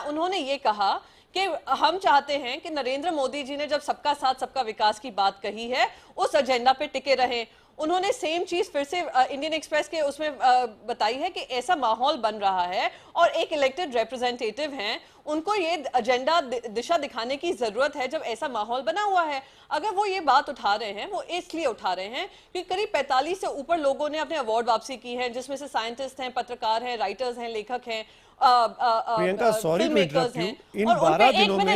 उन्होंने ये कहा कि हम चाहते हैं कि नरेंद्र मोदी जी ने जब सबका साथ सबका विकास की बात कही है उस एजेंडा पे टिके रहें। उन्होंने सेम चीज फिर से इंडियन एक्सप्रेस के उसमें बताई है कि ऐसा माहौल बन रहा है और एक इलेक्टेड रिप्रेजेंटेटिव हैं, उनको ये एजेंडा दिशा दिखाने की जरूरत है जब ऐसा माहौल बना हुआ है। अगर वो ये बात उठा रहे हैं, वो इसलिए उठा रहे हैं कि करीब 45 से ऊपर लोगों ने अपने अवार्ड वापसी की है, जिसमें से साइंटिस्ट हैं, पत्रकार हैं, राइटर्स हैं, लेखक हैं, Priyanka sorry to interrupt you, इन 12 दिनों में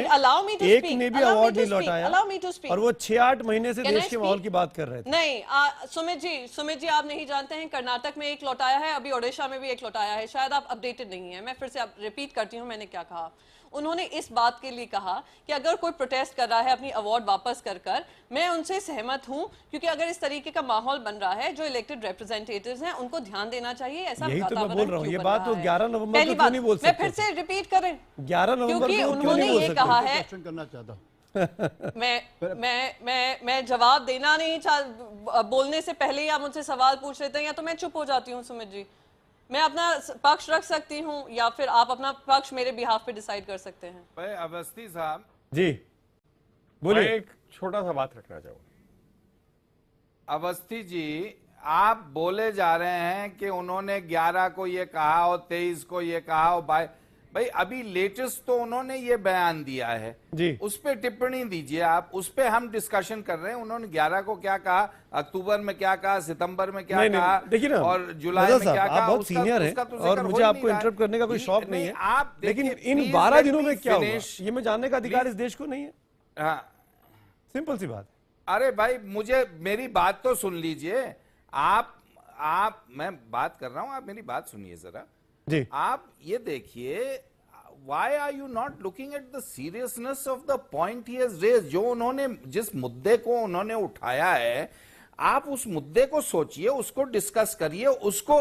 एक ने भी अवार्ड नहीं लौटाया और वो 6-8 महीने से देश के माहौल की बात कर रहे थे। नहीं, सुमित जी आप नहीं जानते हैं, कर्नाटक में एक लौटाया है, अभी ओडिशा में भी एक लौटाया है, शायद आप अपडेटेड नहीं है। मैं फिर से रिपीट करती हूँ मैंने क्या कहा। उन्होंने इस बात के लिए कहा कि अगर कोई प्रोटेस्ट कर रहा है अपनी अवार्ड वापस कर मैं उनसे सहमत हूं, क्योंकि अगर इस तरीके का माहौल बन रहा है, जो इलेक्टेड रिप्रेजेंटेटिव्स हैं उनको ध्यान देना चाहिए। ऐसा यही तो मैं बोल रहा हूं, ये बात तो 11 नवंबर को क्यों नहीं बोल सकते? मैं फिर से रिपीट करें, 11 नवंबर क्योंकि को उन्होंने ये कहा है। करना चाहता मैं जवाब देना नहीं बोलने से पहले ही आप मुझसे सवाल पूछ लेते हैं, या तो मैं चुप हो जाती हूँ। सुमित जी, मैं अपना पक्ष रख सकती हूँ या फिर आप अपना पक्ष मेरे बिहाफ पे डिसाइड कर सकते हैं। भाई अवस्थी साहब जी बोलिए। एक छोटा सा बात रखना चाहूंगा। अवस्थी जी, आप बोले जा रहे हैं कि उन्होंने 11 को ये कहा और 23 को ये कहा और भाई अभी लेटेस्ट तो उन्होंने ये बयान दिया है जी, उस पे टिप्पणी दीजिए आप, उस पे हम डिस्कशन कर रहे हैं। उन्होंने 11 को क्या कहा, अक्टूबर में क्या कहा, सितंबर में क्या कहा, देखिए ना, और जुलाई में क्या कहा। आप बहुत सीनियर हैं और मुझे आपको इंटरप्ट करने का कोई शौक नहीं है, आप लेकिन इन 12 दिनों में क्या हुआ ये मैं जानने का अधिकार इस देश को नहीं है। हाँ, सिंपल सी बात। अरे भाई मुझे मेरी बात तो सुन लीजिए। आप मैं बात कर रहा हूं, आप मेरी बात सुनिए जरा जी। आप ये देखिए, why are you not looking at the seriousness of the point he has raised? जो उन्होंने जिस मुद्दे को उन्होंने उठाया है, आप उस मुद्दे को सोचिए, उसको डिस्कस करिए, उसको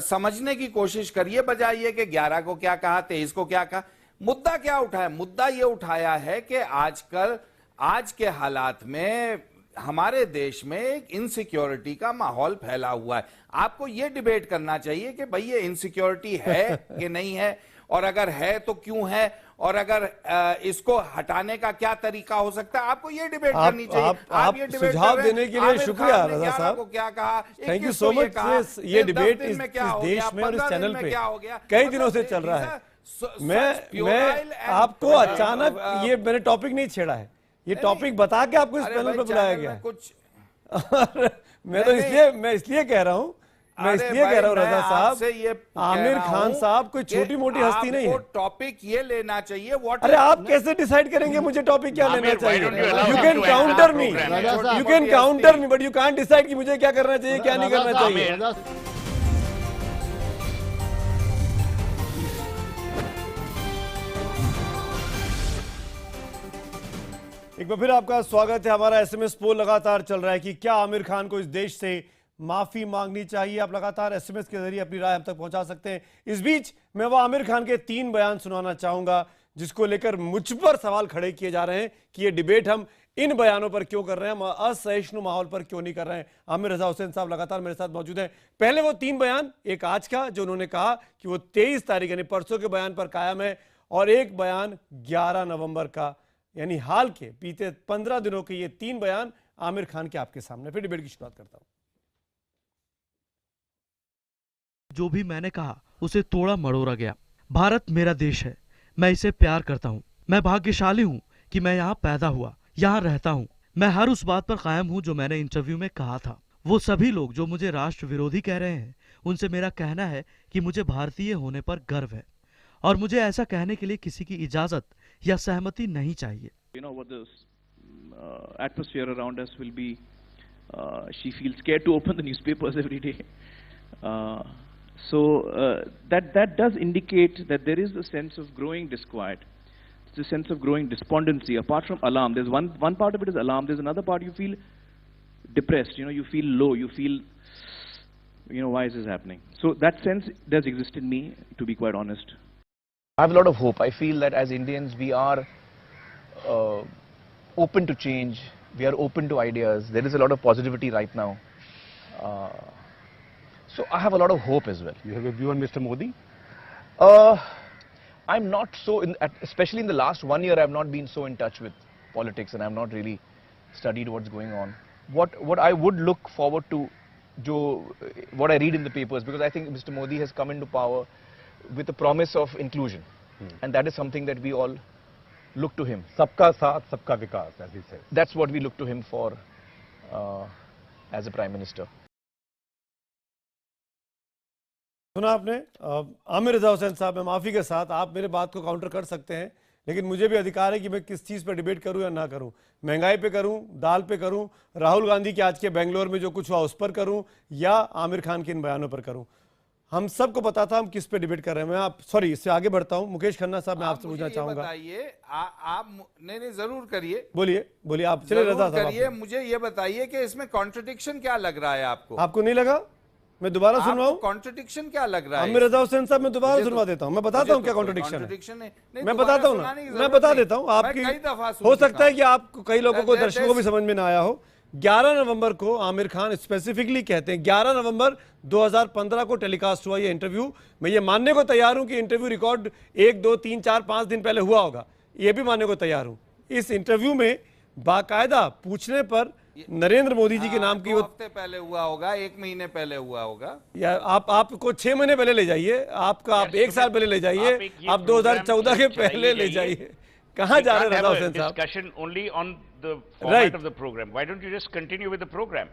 समझने की कोशिश करिए, बजाय ये कि 11 को क्या कहा, 23 को क्या कहा। मुद्दा क्या उठाया? मुद्दा ये उठाया है कि आजकल आज के हालात में हमारे देश में एक इनसिक्योरिटी का माहौल फैला हुआ है। आपको ये डिबेट करना चाहिए कि भाई ये इनसिक्योरिटी है कि नहीं है, और अगर है तो क्यों है, और अगर इसको हटाने का क्या तरीका हो सकता है। आपको ये डिबेट करनी चाहिए। आप ये डिबेट सुझाव देने के लिए शुक्रिया रजा साहब, क्या कहा, थैंक यू सो मच। ये डिबेट इस देश में और इस चैनल पे कई दिनों से चल रहा है। मैं आपको अचानक ये मैंने टॉपिक नहीं छेड़ा है, ये टॉपिक बता के आपको इस पैनल पे बुलाया गया है। कुछ मैं इसलिए कह रहा हूँ, रजा साहब, आमिर खान साहब कोई छोटी मोटी हस्ती नहीं है। टॉपिक ये लेना चाहिए। अरे आप कैसे डिसाइड करेंगे मुझे टॉपिक क्या लेना चाहिए? You can counter me, you can counter me, but you can't decide कि मुझे क्या करना चाहिए, क्या नहीं करना चाहिए। एक बार फिर आपका स्वागत है। हमारा एसएमएस पोल लगातार चल रहा है कि क्या आमिर खान को इस देश से माफी मांगनी चाहिए। आप लगातार एसएमएस के जरिए अपनी राय हम तक पहुंचा सकते हैं। इस बीच मैं वो आमिर खान के 3 बयान सुनाना चाहूंगा जिसको लेकर मुझ पर सवाल खड़े किए जा रहे हैं कि ये डिबेट हम इन बयानों पर क्यों कर रहे हैं, हम असहिष्णु माहौल पर क्यों नहीं कर रहे हैं। आमिर रजा हुसैन साहब लगातार मेरे साथ मौजूद हैं। पहले वो 3 बयान, एक आज का जो उन्होंने कहा कि वो 23 तारीख यानी परसों के बयान पर कायम है, और एक बयान 11 नवंबर का यानी हाल के बीते 15 दिनों के। ये 3 बयान आमिर खान के आपके सामने। फिर डिबेट की शुरुआत करता हूं। जो भी मैंने कहा उसे तोड़ा मरोड़ा गया। भारत मेरा देश है, मैं इसे प्यार करता हूँ। मैं भाग्यशाली हूँ कि मैं यहाँ पैदा हुआ, यहाँ रहता हूँ। मैं हर उस बात पर कायम हूँ जो मैंने इंटरव्यू में कहा था। वो सभी लोग जो मुझे राष्ट्र विरोधी कह रहे हैं, उनसे मेरा कहना है कि मुझे भारतीय होने पर गर्व है और मुझे ऐसा कहने के लिए किसी की इजाजत या सहमति नहीं चाहिए। You know what the atmosphere around us will be. She feels scared to open the newspapers every day. So that does indicate that there is a sense of growing disquiet. It's a sense of growing despondency. Apart from alarm, there's one part of it is alarm. There's another part you feel depressed. You know, you feel low. You feel you know, why is this happening? So that sense does exist in me, to be quite honest. I have a lot of hope. I feel that as Indians we are open to change. We are open to ideas. There is a lot of positivity right now. So I have a lot of hope as well. You have a view on Mr. Modi? I'm not so, especially in the last 1 year, I've not been so in touch with politics, and I've not really studied what's going on. What I would look forward to, what I read in the papers, because I think Mr. Modi has come into power with the promise of inclusion, and that is something that we all look to him. Sabka saath, sabka vikas, as he said. That's what we look to him for as a Prime Minister. सुना आपने आमिर रजा हुसैन साहब, मैं माफ़ी के साथ आप मेरे बात को काउंटर कर सकते हैं, लेकिन मुझे भी अधिकार है कि मैं किस चीज़ पर डिबेट करूं या ना करूं। महंगाई पे करूं, दाल पे करूं, राहुल गांधी के आज के बेंगलोर में जो कुछ हुआ उस पर करूं, या आमिर खान के इन बयानों पर करूं। हम सबको पता था हम किस पे डिबेट कर रहे हैं। मैं सॉरी, इससे आगे बढ़ता हूं। मुकेश खन्ना साहब, मैं आपसे पूछना चाहूंगा। बताइए, आप नहीं जरूर करिए। बोलिए आप। चलिए रजा साहब, करिए। मुझे ये बताइए कि इसमें कॉन्ट्रडिक्शन क्या लग रहा है आपको? आपको नहीं लगा? मैं दोबारा सुनवाऊं? कॉन्ट्रडिक्शन क्या लग रहा है? आमिर रजा हुसैन साहब, मैं दोबारा सुनवा देता हूं। मैं बताता हूं क्या कॉन्ट्रडिक्शन है। मैं बताता हूं ना, मैं बता देता हूं। आपकी हो सकता है कि आपको, कई लोगों को, दर्शकों को भी समझ में ना आया हो। 11 नवंबर को आमिर खान स्पेसिफिकली कहते हैं, 11 नवंबर 2015 को टेलीकास्ट हुआ ये इंटरव्यू। मैं ये मानने को तैयार हूं कि इंटरव्यू रिकॉर्ड 1, 2, 3, 4, 5 दिन पहले हुआ होगा, ये भी मानने को तैयार हूं। इस इंटरव्यू में बाकायदा पूछने पर नरेंद्र मोदी जी के नाम की, 2 हफ्ते पहले हुआ होगा, 1 महीने पहले हुआ होगा, या आपको 6 महीने पहले ले जाइए, आप 1 साल पहले ले जाइए, आप 2014 के पहले ले जाइए। कहां जा रहे हैं रजा हुसैन साहब? Discussion only on the format of the program. Why don't you just continue with the program?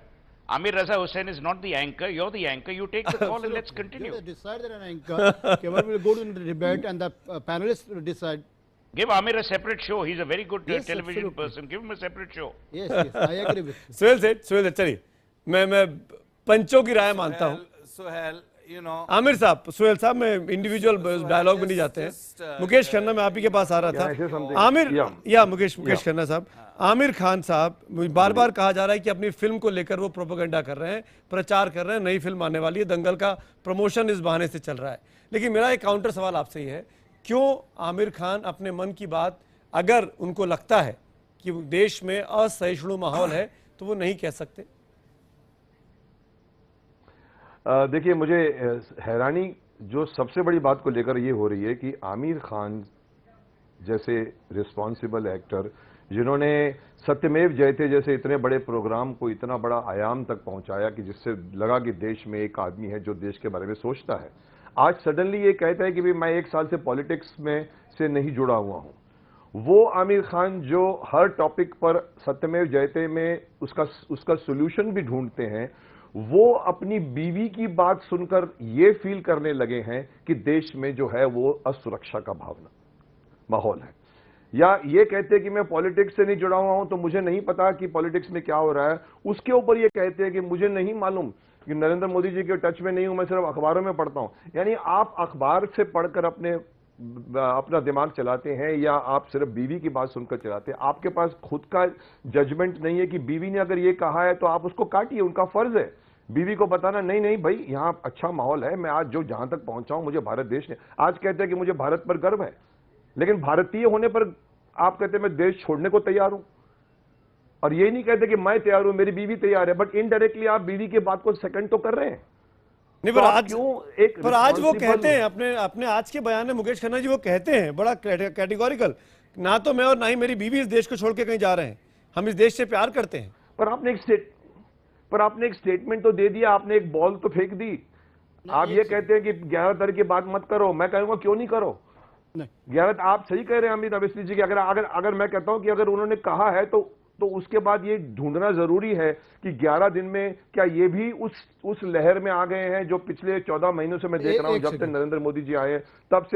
Amir Raza Hussain is not the anchor. You're the anchor. You take the call and let's continue. Decide that an anchor. Keval will go to the debate and the panelists will decide. Give Amir a separate show. He's a very good television person. Give him a separate show. Yes, I agree with you. Suhail सेठ, चलिए मैं पंचों की राय मानता हूँ। Suhail, you know, Aamir साहब, सुहेल साहब, मैं इंडिविजुअल डायलॉग में नहीं जाते हैं। मुकेश खन्ना, मैं आप ही के पास आ रहा था। आमिर या मुकेश खन्ना साहब, आमिर खान साहब, बार बार कहा जा रहा है कि अपनी फिल्म को लेकर वो प्रोपेगेंडा कर रहे हैं, प्रचार कर रहे हैं, नई फिल्म आने वाली है, दंगल का प्रमोशन इस बहाने से चल रहा है। लेकिन मेरा एक काउंटर सवाल आपसे ही है, क्यों आमिर खान अपने मन की बात, अगर उनको लगता है कि देश में असहिष्णु माहौल है, तो वो नहीं कह सकते? देखिए, मुझे हैरानी जो सबसे बड़ी बात को लेकर ये हो रही है कि आमिर खान जैसे रिस्पॉन्सिबल एक्टर, जिन्होंने सत्यमेव जयते जैसे इतने बड़े प्रोग्राम को इतना बड़ा आयाम तक पहुंचाया कि जिससे लगा कि देश में एक आदमी है जो देश के बारे में सोचता है, आज सडनली ये कहता है कि भाई मैं 1 साल से पॉलिटिक्स में से नहीं जुड़ा हुआ हूं। वो आमिर खान जो हर टॉपिक पर सत्यमेव जयते में उसका सोल्यूशन भी ढूंढते हैं, वो अपनी बीवी की बात सुनकर ये फील करने लगे हैं कि देश में जो है वो असुरक्षा का माहौल है, या ये कहते हैं कि मैं पॉलिटिक्स से नहीं जुड़ा हुआ हूं तो मुझे नहीं पता कि पॉलिटिक्स में क्या हो रहा है। उसके ऊपर ये कहते हैं कि मुझे नहीं मालूम कि नरेंद्र मोदी जी के टच में नहीं हूं, मैं सिर्फ अखबारों में पढ़ता हूं। यानी आप अखबार से पढ़कर अपना दिमाग चलाते हैं, या आप सिर्फ बीवी की बात सुनकर चलाते हैं? आपके पास खुद का जजमेंट नहीं है कि बीवी ने अगर ये कहा है तो आप उसको काटिए, उनका फर्ज है बीवी को बताना, नहीं भाई यहाँ अच्छा माहौल है, मैं आज जहां तक पहुंचा हूं, मुझे भारत देश ने, आज कहते हैं कि मुझे भारत पर गर्व है, लेकिन भारतीय होने पर आप कहते हैं मैं देश छोड़ने को तैयार हूं, और ये नहीं कहते कि मैं तैयार हूं, मेरी बीवी तैयार है, बट इनडायरेक्टली आप बीवी की बात को सेकंड तो कर रहे हैं। नहीं, पर आज वो कहते हैं अपने आज के बयान में, मुकेश खन्ना जी वो कहते हैं बड़ा कैटेगोरिकल, ना तो मैं और ना ही मेरी बीवी इस देश को छोड़ के कहीं जा रहे हैं, हम इस देश से प्यार करते हैं। पर आपने एक स्टेटमेंट तो दे दिया, आपने एक बॉल तो फेंक दी। आप ये कहते हैं कि 11 तारीख की बात मत करो, मैं कहूंगा क्यों नहीं करो? 11, आप सही कह रहे हैं अमित अवस्थी जी की, अगर मैं कहता हूं कि अगर उन्होंने कहा है तो उसके बाद ये ढूंढना जरूरी है कि 11 दिन में क्या ये भी उस लहर में आ गए हैं जो पिछले 14 महीनों से मैं देख रहा हूं, जब से नरेंद्र मोदी जी आए तब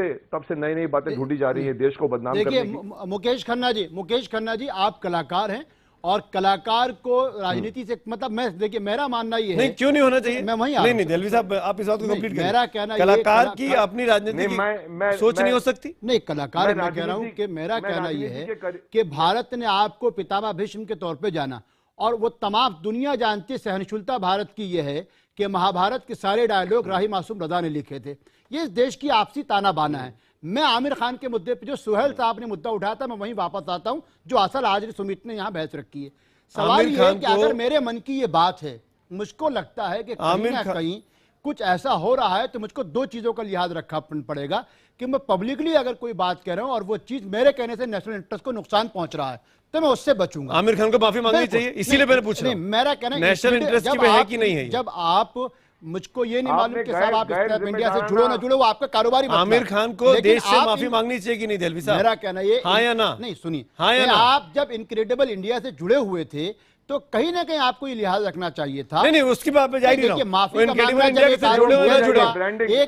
से नई बातें ढूंढी जा रही है देश को बदनाम करने की। मुकेश खन्ना जी, आप कलाकार हैं और कलाकार को राजनीति से मतलब, मैं देखिए मेरा मानना ये है, नहीं क्यों नहीं होना चाहिए, मैं वहीं नहीं दिलवी साहब आप इस बात को कंप्लीट करिए। मेरा कहना कलाकार की अपनी राजनीति की सोच नहीं हो सकती? नहीं, कलाकार मैं कह रहा हूं कि मेरा कहना ये है कि भारत ने आपको पितामह भीष्म के तौर पे जाना, और वो तमाम दुनिया जानती है, सहनशीलता भारत की ये है कि महाभारत के सारे डायलॉग राही मासूम रजा ने लिखे थे। ये इस देश की आपसी ताना बाना है। मैं आमिर खान के मुद्दे पे जो सुहेल साहब ने मुद्दा उठाया था, मैं वहीं वापस आता हूं जो असल आज सुमित ने यहाँ बहस रखी है। सवाल ये है कि अगर मेरे मन की ये बात है, मुझको लगता है कि कहीं ना कहीं कुछ ऐसा हो रहा है, तो मुझको दो चीजों का लिहाज रखना पड़ेगा कि मैं पब्लिकली अगर कोई बात कह रहा हूं और वो चीज मेरे कहने से नेशनल इंटरेस्ट को नुकसान पहुंच रहा है, तो मैं उससे बचूंगा। आमिर खान को माफी मांगनी चाहिए, इसीलिए मैंने पूछा। मेरा कहना नेशनल इंटरेस्ट की है कि नहीं है। जब आप मुझको ये नहीं मालूम कि साहब आप स्नैप इंडिया से जुड़ो ना जुड़ो, वो आपका कारोबारी मसला। आमिर खान को देश से माफी मांगनी चाहिए कि नहीं देलवी साहब? मेरा कहना ये हाँ या ना? नहीं, सुनिए, हाँ या ना? आप जब इनक्रेडिबल इंडिया से जुड़े हुए थे तो कहीं ना कहीं आपको ये लिहाज रखना चाहिए था। नहीं, उसकी बात पे जा ही नहीं रहा हूं। माफी इनक्रेडिबल इंडिया से जुड़े हुए ना जुड़े,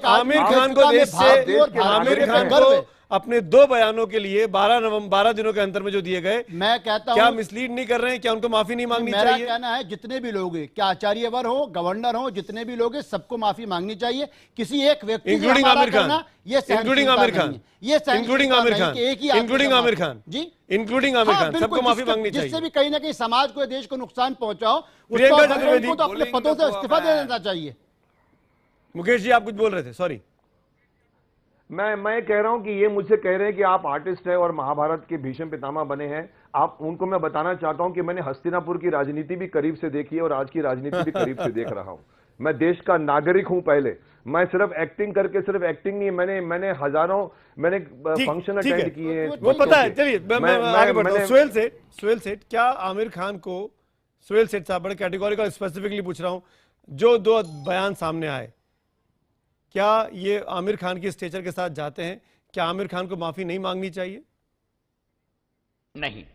आमिर खान को देश से, आमिर खान को अपने 2 बयानों के लिए 12 दिनों के अंतर में जो दिए गए, मैं कहता हूं क्या मिसलीड नहीं कर रहे हैं? क्या उनको माफी नहीं मांगनी चाहिए? मेरा कहना है जितने भी लोग हैं, क्या आचार्यवर हो, गवर्नर हो, जितने भी लोग हैं, सबको माफी मांगनी चाहिए। किसी एक व्यक्ति इंक्लूडिंग आमिर खान, ये इंक्लूडिंग आमिर खान, ये इंक्लूडिंग आमिर खान, इंक्लूडिंग आमिर खान जी, इंक्लूडिंग आमिर खान, सबको माफी मांगनी चाहिए। जिससे भी कहीं ना कहीं समाज को, देश को नुकसान पहुंचाओ, प्रियंका उसको चतुर्वेदी तो अपने पदों से इस्तीफा दे देना चाहिए। मुकेश जी, आप कुछ बोल रहे थे, सॉरी। मैं कह रहा हूं कि ये मुझसे कह रहे हैं कि आप आर्टिस्ट हैं और महाभारत के भीष्म पितामह बने हैं। आप उनको मैं बताना चाहता हूं कि मैंने हस्तिनापुर की राजनीति भी करीब से देखी है और आज की राजनीति भी करीब से देख रहा हूं। मैं देश का नागरिक हूं। पहले मैं सिर्फ एक्टिंग करके, सिर्फ एक्टिंग नहीं, मैंने हजारों फंक्शन अटेंड किए हैं, वो पता है। चलिए मैं आगे बढ़ता हूं। सुहेल सेठ, क्या आमिर खान को, सुहेल सेठ साहब, बड़े कैटेगोरिकल स्पेसिफिकली पूछ रहा हूं, जो 2 बयान सामने आए, क्या ये आमिर खान की स्टेचर के साथ जाते हैं? क्या आमिर खान को माफी नहीं मांगनी चाहिए? नहीं,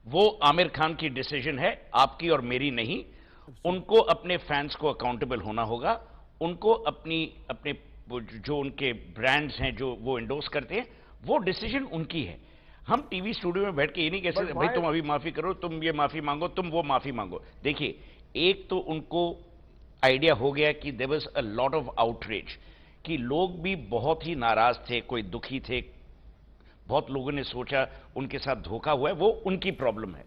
वो आमिर खान की डिसीजन है, आपकी और मेरी नहीं। उनको अपने फैंस को अकाउंटेबल होना होगा। उनको अपने जो उनके ब्रांड्स हैं जो वो एंडोर्स करते हैं, वो डिसीजन उनकी है। हम टीवी स्टूडियो में बैठ के ये नहीं कह सकते भाई तुम अभी माफी करो, तुम ये माफी मांगो, तुम वो माफी मांगो। देखिए, एक तो उनको आइडिया हो गया कि there was a lot of outreach, कि लोग भी बहुत ही नाराज थे, कोई दुखी थे, बहुत लोगों ने सोचा उनके साथ धोखा हुआ है, वो उनकी प्रॉब्लम है।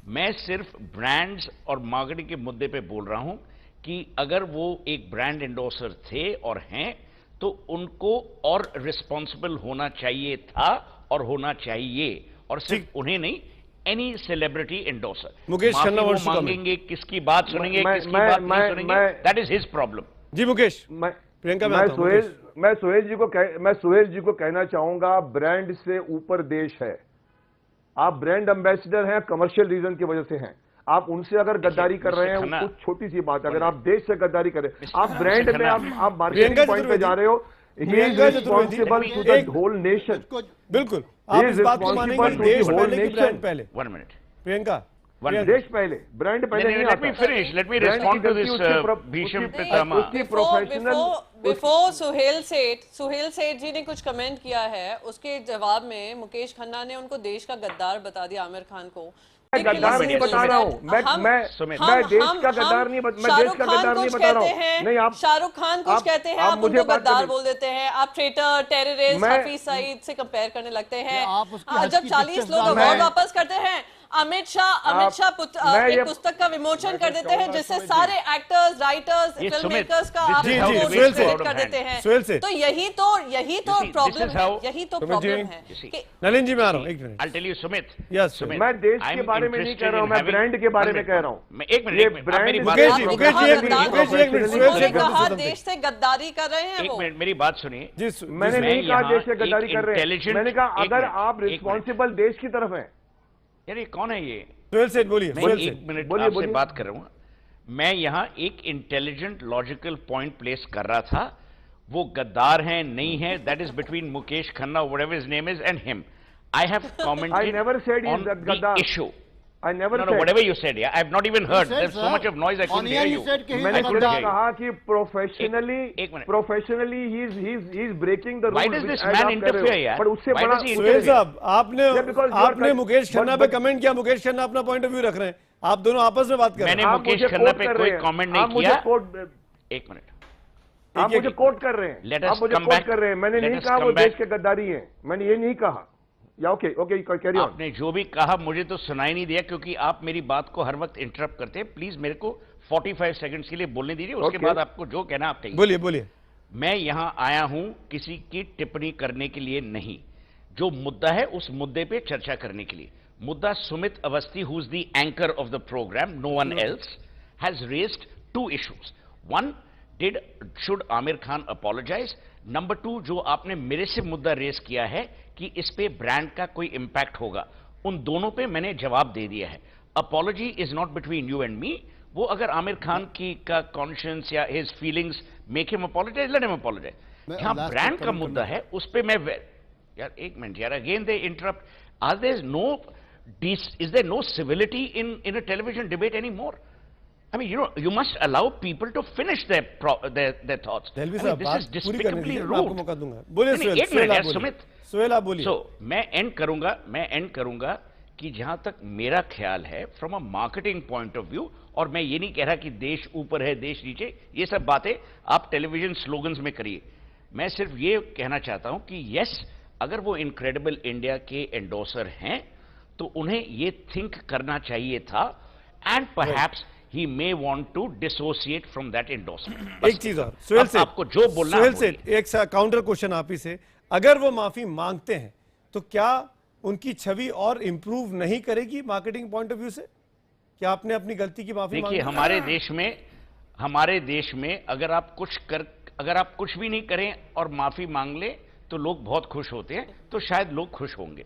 मैं सिर्फ ब्रांड्स और मार्केटिंग के मुद्दे पे बोल रहा हूं कि अगर वो एक ब्रांड एंडोर्सर थे और हैं, तो उनको और रिस्पॉन्सिबल होना चाहिए था और होना चाहिए, और सिर्फ उन्हें नहीं, any celebrity endorser. Mukesh Khanna मांगेंगे, किसकी बात सुनेंगे, किसकी बात नहीं सुनेंगे, दैट इज हिज प्रॉब्लम। जी मुकेश, प्रियंका, मैं सुहेल जी को कहना चाहूंगा, ब्रांड से ऊपर देश है। आप ब्रांड एम्बेसडर हैं, कमर्शियल रीजन की वजह से हैं। आप उनसे अगर गद्दारी कर रहे हैं, कुछ छोटी सी बात है, अगर आप देश से गद्दारी करें, आप ब्रांड में, आप मार्केटिंग पॉइंट पे जा रहे हो, he is responsible to the whole nation. बिल्कुल, आप इस बात को मानेंगे, देश पहले कि ब्रांड पहले? 1 मिनट, प्रियंका, देश पहले, ब्रांड पहले नहीं आता। Let me respond to this Bhishma Pitamah. Before Suhel Seth ji ने कुछ कमेंट किया है, उसके जवाब में मुकेश खन्ना ने उनको देश का गद्दार बता दिया आमिर खान को। मैं गद्दार नहीं बता रहा हूँ, मैं देश का गद्दार नहीं बता रहा हूँ। नहीं, आप शाहरुख खान कुछ कहते हैं, आप उनको गद्दार बोल देते हैं, आप ट्रेटर, टेररिस्ट, हफीज सईद से कंपेयर करने लगते हैं। जब 40 लोग अवार्ड वापस करते हैं, अमित शाह एक पुस्तक का विमोचन कर देते हैं, जिससे सारे एक्टर्स, राइटर्स, फिल्म मेकर्स का आप कर देते हैं। तो यही तो प्रॉब्लम है, यही तो प्रॉब्लम है। नलिन जी, मैं आ रहा हूँ, एक minute. I'll tell you, Sumit. Yes, मैं देश के बारे में नहीं कह रहा हूँ, मैं ब्रांड के बारे में कह रहा हूँ। एक मिनट, उन्होंने कहा देश से गद्दारी कर रहे हैं। एक मिनट, मेरी बात सुनिए। मैंने नहीं कहा देश से गद्दारी कर रहे हैं, मैंने कहा अगर आप रिस्पॉन्सिबल देश की तरफ हैं। यार ये कौन है ये? सुहेल सेठ बोलिए। मैं 1 मिनट आपसे बात कर रहा हूं। मैं यहां एक इंटेलिजेंट लॉजिकल पॉइंट प्लेस कर रहा था। वो गद्दार हैं नहीं है, that is between Mukesh Khanna, whatever his name is, and him. I have commented on the issue. I never said. No, whatever you said, yeah, I have not even heard. There's so much of noise I couldn't hear you. मैंने सिर्फ कहा कि professionally he's breaking the rules. Why does this man interfere, यार? पर उससे बड़ा सुहेल साहब, आपने मुकेश खन्ना पे कमेंट किया, मुकेश खन्ना अपना पॉइंट ऑफ व्यू रख रहे हैं, आप दोनों आपस में बात कर रहे हैं। मैंने मुकेश खन्ना पे कोई कमेंट नहीं किया। एक मिनट, आप मुझे कोट कर रहे हैं, आप मुझे कोट कर रहे हैं। मैंने नहीं कहा वो देश के गद्दारी हैं, मैंने ये नहीं कहा। या ओके कैरी ऑन। आपने जो भी कहा मुझे तो सुनाई नहीं दिया, क्योंकि आप मेरी बात को हर वक्त इंटरप्ट करते हैं। प्लीज मेरे को 45 सेकंड्स के लिए बोलने दीजिए, उसके बाद आपको जो कहना आप कहिए। बोलिए बोलिए। मैं यहां आया हूं किसी की टिप्पणी करने के लिए नहीं, जो मुद्दा है उस मुद्दे पे चर्चा करने के लिए। मुद्दा Sumit Awasthi, who is the anchor of the programme, no one else, has raised 2 issues. One, should Aamir Khan apologise. Number 2, जो आपने मेरे से मुद्दा रेज किया है कि इस पे ब्रांड का कोई इंपैक्ट होगा, उन दोनों पे मैंने जवाब दे दिया है। Apology is not between you and me. वो अगर आमिर खान की का कॉन्शियंस या his feelings make him apologise, let him apologise. जहां ब्रांड का मुद्दा है उस पे मैं, यार एक मिनट यार, again they interrupt. Are there is there no civility in a television debate anymore? I mean, you must allow people to finish their thoughts. I mean, this is despicably rude. बोलिए एक minute यार सुमित, सुहेल बोलिए। So, मैं and करूंगा कि जहां तक मेरा ख्याल है from a marketing point of view, और मैं ये नहीं कह रहा कि देश ऊपर है देश नीचे, ये सब बातें आप टेलीविजन स्लोगन्स में करिए। मैं सिर्फ ये कहना चाहता हूं कि यस, अगर वो इनक्रेडिबल इंडिया के एंडोसर हैं तो उन्हें ये थिंक करना चाहिए था, and perhaps he may want to dissociate from that endorsement. एक चीज और सुहेल से, आपको जो बोलना है, सुहेल से एक काउंटर क्वेश्चन आप ही से, अगर वो माफी मांगते हैं तो क्या उनकी छवि और इंप्रूव नहीं करेगी मार्केटिंग पॉइंट ऑफ व्यू से? क्या आपने अपनी गलती की माफी मांगी? देखिए, हमारे देश में अगर आप कुछ भी नहीं करें और माफी मांग ले तो लोग बहुत खुश होते हैं, तो शायद लोग खुश होंगे।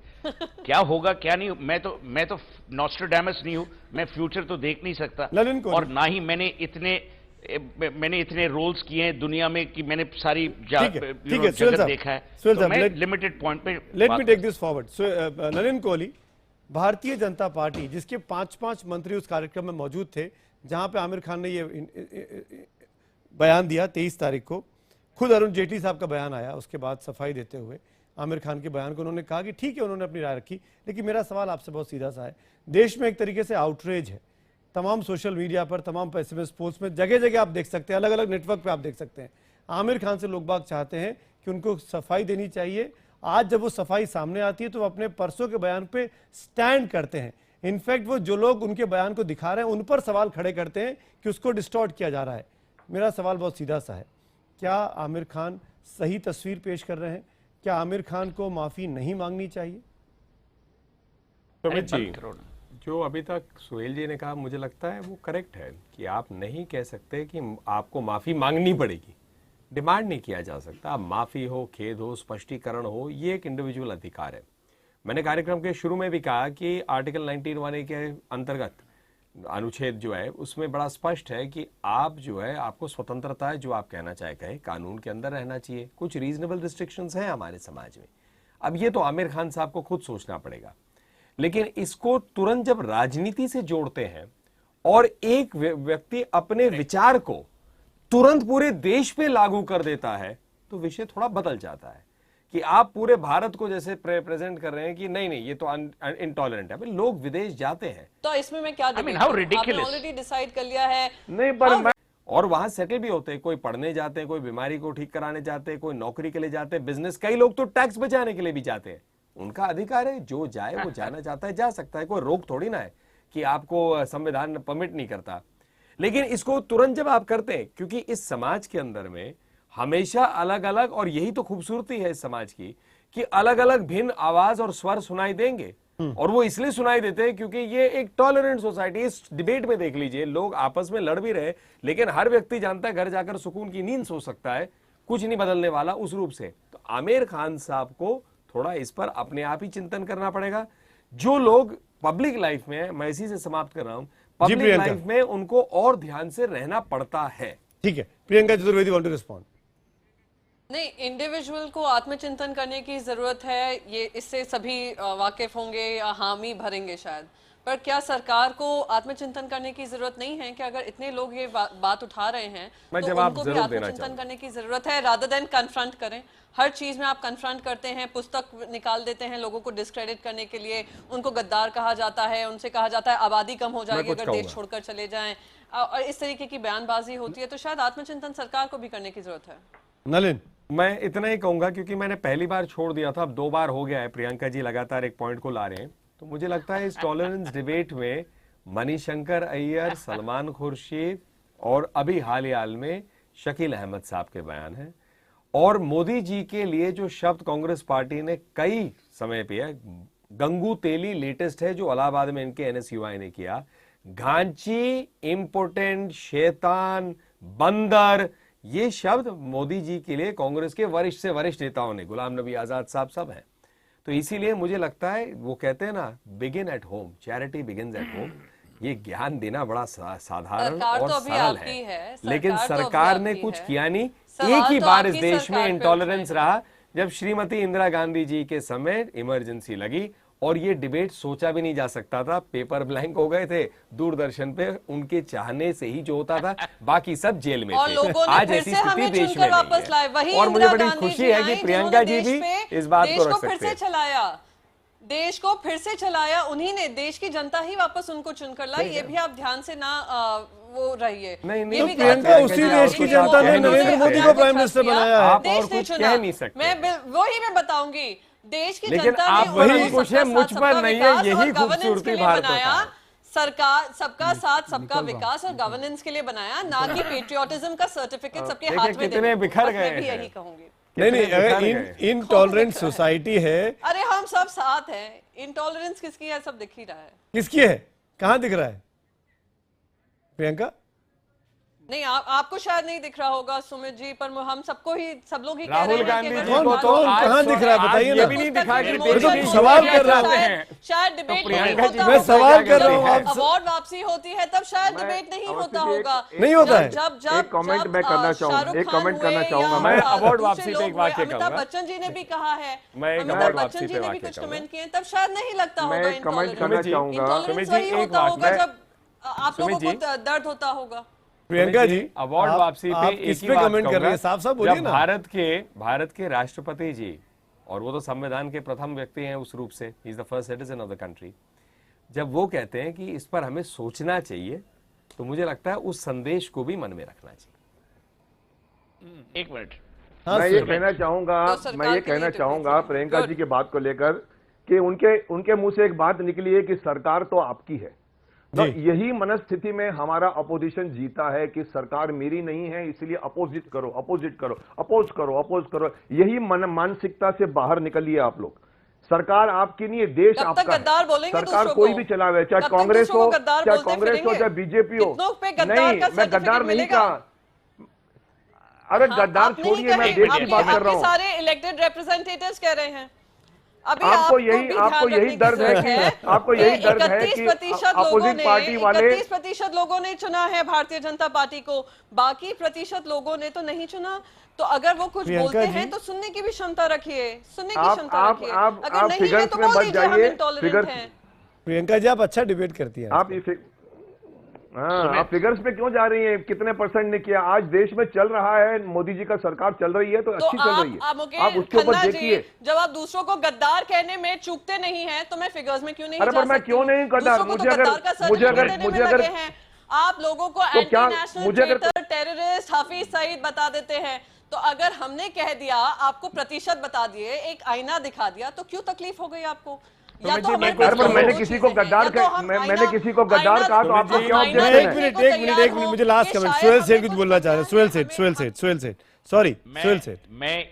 क्या होगा क्या नहीं, मैं तो नॉस्ट्राडामस नहीं हूं, मैं फ्यूचर तो देख नहीं सकता, और ना ही मैंने इतने रोल्स किए हैं दुनिया में कि मैंने सारी जगत देखा है। तो मैं लिमिटेड पॉइंट पे let me take this forward. Nalin Kohli, Bharatiya Janata party जिसके 5 मंत्री उस कार्यक्रम में मौजूद थे जहां पे आमिर खान ने ये बयान दिया 23 तारीख को, खुद अरुण जेटली साहब का बयान आया उसके बाद सफाई देते हुए आमिर खान के बयान को। उन्होंने कहा कि ठीक है, उन्होंने अपनी राय रखी, लेकिन मेरा सवाल आपसे बहुत सीधा सा है। देश में एक तरीके से आउटरेज है, तमाम सोशल मीडिया पर, तमाम SMS पोस्ट में, जगह जगह आप देख सकते हैं, अलग अलग नेटवर्क पे आप देख सकते हैं। आमिर खान से लोग बाग चाहते हैं कि उनको सफाई देनी चाहिए। आज जब वो सफाई सामने आती है तो वो अपने परसों के बयान पे स्टैंड करते हैं। इनफैक्ट वो जो लोग उनके बयान को दिखा रहे हैं उन पर सवाल खड़े करते हैं कि उसको डिस्टॉर्ट किया जा रहा है। मेरा सवाल बहुत सीधा सा है, क्या आमिर खान सही तस्वीर पेश कर रहे हैं? क्या आमिर खान को माफी नहीं मांगनी चाहिए? सुमित जी, जो अभी तक सुहेल जी ने कहा मुझे लगता है वो करेक्ट है कि आप नहीं कह सकते कि आपको माफी मांगनी पड़ेगी, डिमांड नहीं किया जा सकता। आप माफी हो, खेद हो, स्पष्टीकरण हो, ये एक इंडिविजुअल अधिकार है। मैंने कार्यक्रम के शुरू में भी कहा कि आर्टिकल 19(1) के अंतर्गत अनुच्छेद जो है उसमें बड़ा स्पष्ट है कि आप जो है, आपको स्वतंत्रता है, जो आप कहना चाहे कहें, कानून के अंदर रहना चाहिए। कुछ रीजनेबल रिस्ट्रिक्शंस हैं हमारे समाज में। अब ये तो आमिर खान साहब को खुद सोचना पड़ेगा, लेकिन इसको तुरंत जब राजनीति से जोड़ते हैं और एक व्यक्ति अपने विचार को तुरंत पूरे देश पे लागू कर देता है तो विषय थोड़ा बदल जाता है कि आप पूरे भारत को जैसे प्रेजेंट कर रहे हैं कि नहीं ये तो इंटॉलरेंट है। लोग विदेश जाते हैं तो इसमें मैं क्या I mean, how ridiculous. आपने ऑलरेडी डिसाइड कर लिया है नहीं, पर और वहां सेटल भी होते हैं। कोई पढ़ने जाते हैं, कोई बीमारी को ठीक कराने जाते हैं, कोई नौकरी के लिए जाते हैं, बिजनेस, कई लोग तो टैक्स बचाने के लिए भी जाते हैं। उनका अधिकार है, जो जाए वो जाना चाहता है जा सकता है, कोई रोक थोड़ी ना है कि आपको संविधान परमिट नहीं करता। लेकिन इसको तुरंत जब आप करते हैं, क्योंकि इस समाज के अंदर में हमेशा अलग अलग, और यही तो खूबसूरती है इस समाज की कि अलग अलग भिन्न आवाज और स्वर सुनाई देंगे, और वो इसलिए सुनाई देते हैं क्योंकि ये एक टॉलरेंट सोसाइटी। इस डिबेट में देख लीजिए, लोग आपस में लड़ भी रहे, लेकिन हर व्यक्ति जानता है घर जाकर सुकून की नींद सो सकता है, कुछ नहीं बदलने वाला उस रूप से। तो आमिर खान साहब को थोड़ा इस पर अपने आप ही चिंतन करना पड़ेगा। जो लोग पब्लिक लाइफ में, मैं इसी से समाप्त कर रहा हूं, पब्लिक लाइफ में उनको और ध्यान से रहना पड़ता है। ठीक है, Priyanka Chaturvedi want to respond. नहीं, इंडिविजुअल को आत्मचिंतन करने की जरूरत है, ये इससे सभी वाकिफ होंगे या हामी भरेंगे शायद, पर क्या सरकार को आत्मचिंतन करने की जरूरत नहीं है कि अगर इतने लोग ये बात उठा रहे हैं तो उनको भी आत्मचिंतन करने की जरूरत है, रादर देन कन्फ्रंट करें। हर चीज में आप कन्फ्रंट करते हैं, पुस्तक निकाल देते हैं लोगों को डिस्क्रेडिट करने के लिए, उनको गद्दार कहा जाता है, उनसे कहा जाता है आबादी कम हो जाएगी अगर देश छोड़कर चले जाएं, और इस तरीके की बयानबाजी होती है। तो शायद आत्मचिंतन सरकार को भी करने की जरूरत है। नलिन, मैं इतना ही कहूंगा क्योंकि मैंने पहली बार छोड़ दिया था, अब 2 बार हो गया है। प्रियंका जी लगातार एक पॉइंट को ला रहे हैं, तो मुझे लगता है इस टॉलरेंस डिबेट में मणिशंकर अय्यर, सलमान खुर्शीद और अभी हाल ही हाल में शकील अहमद साहब के बयान हैं, और मोदी जी के लिए जो शब्द कांग्रेस पार्टी ने कई समय पे है, गंगू तेली लेटेस्ट है जो इलाहाबाद में इनके एनएसयूआई ने किया, घांची, इम्पोर्टेंट, शैतान, बंदर, ये शब्द मोदी जी के लिए कांग्रेस के वरिष्ठ से वरिष्ठ नेताओं ने, गुलाम नबी आजाद साहब सब हैं। तो इसीलिए मुझे लगता है वो कहते हैं ना, begin at home, charity begins at home. ये ज्ञान देना बड़ा साधारण और सरल है, लेकिन सरकार ने कुछ किया नहीं। एक ही बार इस देश में इंटॉलरेंस रहा जब श्रीमती इंदिरा गांधी जी के समय इमरजेंसी लगी, और ये डिबेट सोचा भी नहीं जा सकता था, पेपर ब्लैंक हो गए थे दूरदर्शन पे, उनके चाहने से ही जो होता था, बाकी सब जेल में थे। आज ऐसी स्थिति देश में नहीं है, और मुझे बड़ी खुशी है कि प्रियंका जी भी इस बात को रख सकते हैं। देश को फिर से चलाया उन्हीं ने, देश की जनता ही वापस उनको चुनकर लाई। ये भी आप ध्यान से ना वो रहिए। नहीं, तो प्रियंका, उसी देश की जनता ने नरेंद्र मोदी को प्राइम मिनिस्टर बनाया है। आप और कुछ कह नहीं सकते। मैं बताऊंगी, देश की लेकिन जनता आप ने वही खुश है, मुझ पर नहीं है, यही खूबसूरती भारत का। सरकार सबका साथ सबका विकास और गवर्नेंस के लिए बनाया, ना कि पेट्रियोटिज्म का सर्टिफिकेट सबके हाथ में कितने बिखर गए। मैं भी यही कहूंगी। नहीं, अगर इनटॉलरेंट सोसाइटी है, अरे हम सब साथ हैं, इनटॉलरेंस किसकी है सब दिख ही रहा है। किसकी है, कहां दिख रहा है प्रियंका? नहीं, आपको शायद नहीं दिख रहा होगा सुमित जी, पर हम सबको ही, सब लोग ही राहुल गांधी जी को तो कहां दिख रहा है बताइए ना। भी नहीं दिखा कि तो सवाल कर रहा हूं, शायद डिबेट नहीं होता, मैं सवाल कर रहा हूं आप। अवार्ड वापसी होती है तब शायद डिबेट नहीं होता होगा, नहीं होता है। जब एक कमेंट मैं करना चाहूंगा, एक कमेंट करना चाहूंगा मैं अवार्ड वापसी पे एक वाक्य कहूंगा। अमिताभ बच्चन जी ने भी कहा है, मैं अमिताभ बच्चन जी ने भी कुछ कमेंट किए, तब शायद नहीं लगता होगा। मैं कमेंट करना चाहूंगा, वही होता होगा जब आप लोगों को दर्द होता होगा। प्रियंका जी, अवार्ड वापसी पे एक ही बात कमेंट कर रहे हैं, साफ साफ बोलिए ना। भारत के राष्ट्रपति जी, और वो तो संविधान के प्रथम व्यक्ति हैं उस रूप से, he is the first citizen of the country, जब वो कहते हैं कि इस पर हमें सोचना चाहिए, तो मुझे लगता है उस संदेश को भी मन में रखना चाहिए। एक मिनट, मैं ये कहना चाहूंगा प्रियंका जी की बात को लेकर कि उनके मुंह से एक बात निकली है कि सरकार तो आपकी है। तो यही मनस्थिति में हमारा अपोजिशन जीता है कि सरकार मेरी नहीं है, इसलिए अपोज करो। यही मानसिकता से बाहर निकलिए आप लोग। सरकार आपकी नहीं है, देश आपका है। सरकार कोई भी चलावे, चाहे कांग्रेस हो, चाहे बीजेपी हो। नहीं, मैं गद्दार नहीं कहा। अरे गद्दार छोड़िए, मैं देश की बात कर रहा हूँ। सारे इलेक्टेड रिप्रेजेंटेटिव्स कह रहे हैं। अभी आपको यही दर्द है कि 31% पार्टी वाले 31% लोगों ने चुना है भारतीय जनता पार्टी को, बाकी प्रतिशत लोगों ने तो नहीं चुना। तो अगर वो कुछ बोलते हैं तो सुनने की भी क्षमता रखिए, सुनने की क्षमता रखिए। अगर नहीं है तो बोल दीजिए हम इंटॉलरेंट हैं। प्रियंका जी, आप अच्छा डिबेट करती हैं। आप फिगर्स पे क्यों जा रही हैं? कितने परसेंट ने किया? आज देश में चल रहा है, मोदी जी का सरकार चल रही है, तो अच्छी चल रही है। आप उसके ऊपर देखिए। जब आप दूसरों को गद्दार कहने में चूकते नहीं हैं, तो मैं फिगर्स में क्यों नहीं जा सकती? अरे पर मैं क्यों नहीं गद्दार? मुझे अगर आप लोगों को anti national terrorist Hafiz Saeed बता देते हैं, तो अगर हमने कह दिया, आपको प्रतिशत बता दिए, एक आईना दिखा दिया, तो क्यों तकलीफ हो गई आपको? मैंने किसी को गद्दार कहा तो आपको क्या ऑब्जेक्शन है? एक मिनट, मुझे लास्ट कमेंट, सुहेल सेठ कुछ बोलना चाह रहे हैं। सुहेल सेठ, सॉरी सुहेल सेठ। मैं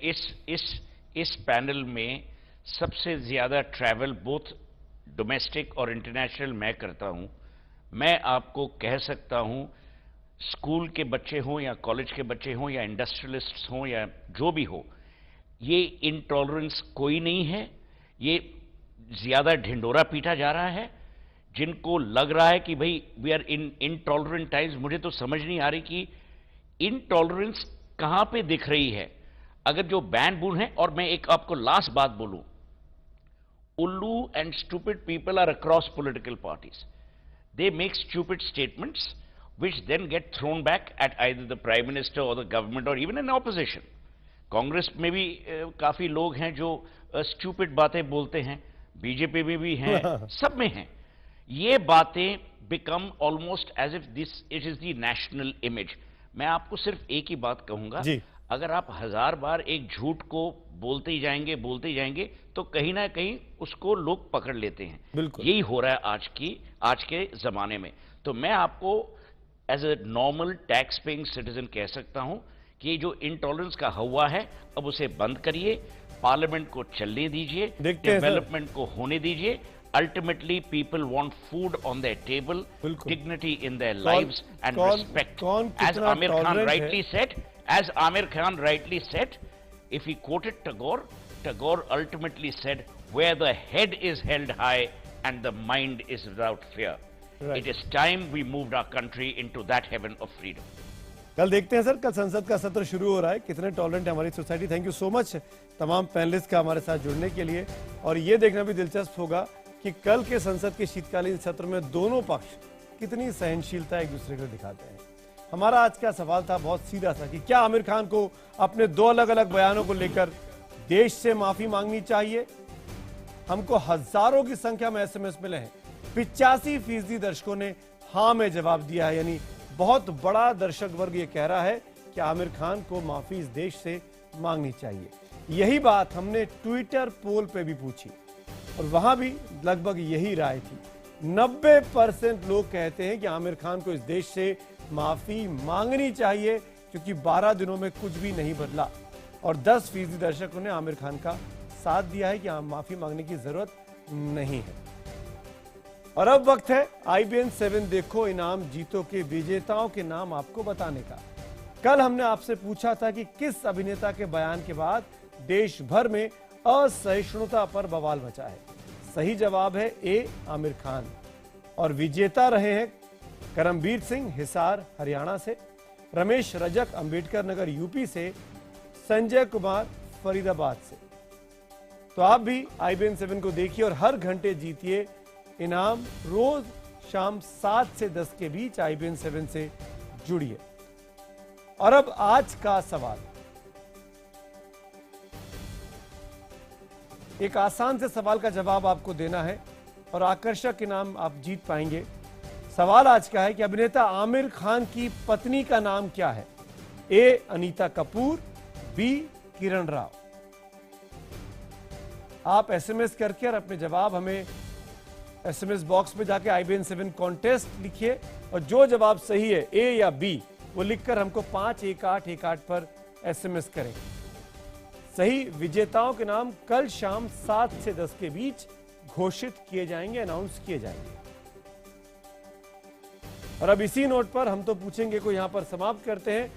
इस पैनल में सबसे ज्यादा ट्रैवल बोथ डोमेस्टिक और इंटरनेशनल मैं करता हूं। मैं आपको कह सकता हूं, स्कूल के बच्चे हों या कॉलेज के बच्चे हों या इंडस्ट्रियलिस्ट्स हों या जो भी हो, ये इनटॉलरेंस कोई नहीं है। ये ज्यादा ढिंडोरा पीटा जा रहा है। जिनको लग रहा है कि भाई we are in intolerant times, मुझे तो समझ नहीं आ रही कि इनटॉलरेंस कहां पे दिख रही है। अगर जो बैन बून है, और मैं एक आपको लास्ट बात बोलूं, उल्लू and stupid people are across political parties. They make stupid statements which then get thrown back at either the prime minister or the government or even an opposition. Congress में भी काफी लोग हैं जो स्टूपिड बातें बोलते हैं, बीजेपी में भी हैं, सब में हैं। ये बातें become almost as if this it is the national image. मैं आपको सिर्फ एक ही बात कहूंगा, अगर आप 1000 बार एक झूठ को बोलते ही जाएंगे तो कहीं ना कहीं उसको लोग पकड़ लेते हैं। यही हो रहा है आज के जमाने में। तो मैं आपको as a normal tax paying citizen कह सकता हूं कि ये जो इंटॉलरेंस का हवा है अब उसे बंद करिए, पार्लियामेंट को चलने दीजिए, डेवलपमेंट को होने दीजिए। Ultimately, people want food on their table, dignity in their lives, and respect. As Amir Khan rightly said, if he quoted Tagore, Tagore ultimately said, "Where the head is held high and the mind is without fear." It is time we moved our country into that heaven of freedom. कल देखते हैं sir, कल संसद का सत्र शुरू हो रहा है, कितने टॉलरेंट है हमारी society. Thank you so much तमाम पैनलिस्ट का हमारे साथ जुड़ने के लिए। और ये देखना भी दिलचस्प होगा कि कल के संसद के शीतकालीन सत्र में दोनों पक्ष कितनी सहनशीलता एक दूसरे को दिखाते हैं। हमारा आज का सवाल था बहुत सीधा सा कि क्या आमिर खान को अपने दो अलग अलग बयानों को लेकर देश से माफी मांगनी चाहिए। हमको हजारों की संख्या में एसएमएस मिले हैं, 85% दर्शकों ने हाँ में जवाब दिया है। यानी बहुत बड़ा दर्शक वर्ग ये कह रहा है कि आमिर खान को माफी इस देश से मांगनी चाहिए। यही बात हमने ट्विटर पोल पे भी पूछी और वहां भी लगभग यही राय थी। 90% लोग कहते हैं कि आमिर खान को इस देश से माफी मांगनी चाहिए क्योंकि 12 दिनों में कुछ भी नहीं बदला। और 10% दर्शकों ने आमिर खान का साथ दिया है कि माफी मांगने की जरूरत नहीं है। और अब वक्त है IBN 7 देखो इनाम जीतो के विजेताओं के नाम आपको बताने का। कल हमने आपसे पूछा था कि किस अभिनेता के बयान के बाद देश भर में असहिष्णुता पर बवाल मचा है। सही जवाब है ए, आमिर खान। और विजेता रहे हैं करमबीर सिंह हिसार हरियाणा से, रमेश रजक अंबेडकर नगर यूपी से, संजय कुमार फरीदाबाद से। तो आप भी IBN 7 को देखिए और हर घंटे जीतिए इनाम। रोज शाम 7 से 10 के बीच IBN 7 से जुड़िए। और अब आज का सवाल, एक आसान से सवाल का जवाब आपको देना है और आकर्षक इनाम आप जीत पाएंगे। सवाल आज का है कि अभिनेता आमिर खान की पत्नी का नाम क्या है। ए, अनीता कपूर, बी, किरण राव। आप एसएमएस करके और अपने जवाब हमें एसएमएस बॉक्स में जाके IBN 7 कॉन्टेस्ट लिखिए और जो जवाब सही है ए या बी वो लिखकर हमको 51818 पर एसएमएस करें। सही विजेताओं के नाम कल शाम 7 से 10 के बीच घोषित किए जाएंगे, अनाउंस किए जाएंगे। और अब इसी नोट पर हम तो पूछेंगे को यहां पर समाप्त करते हैं।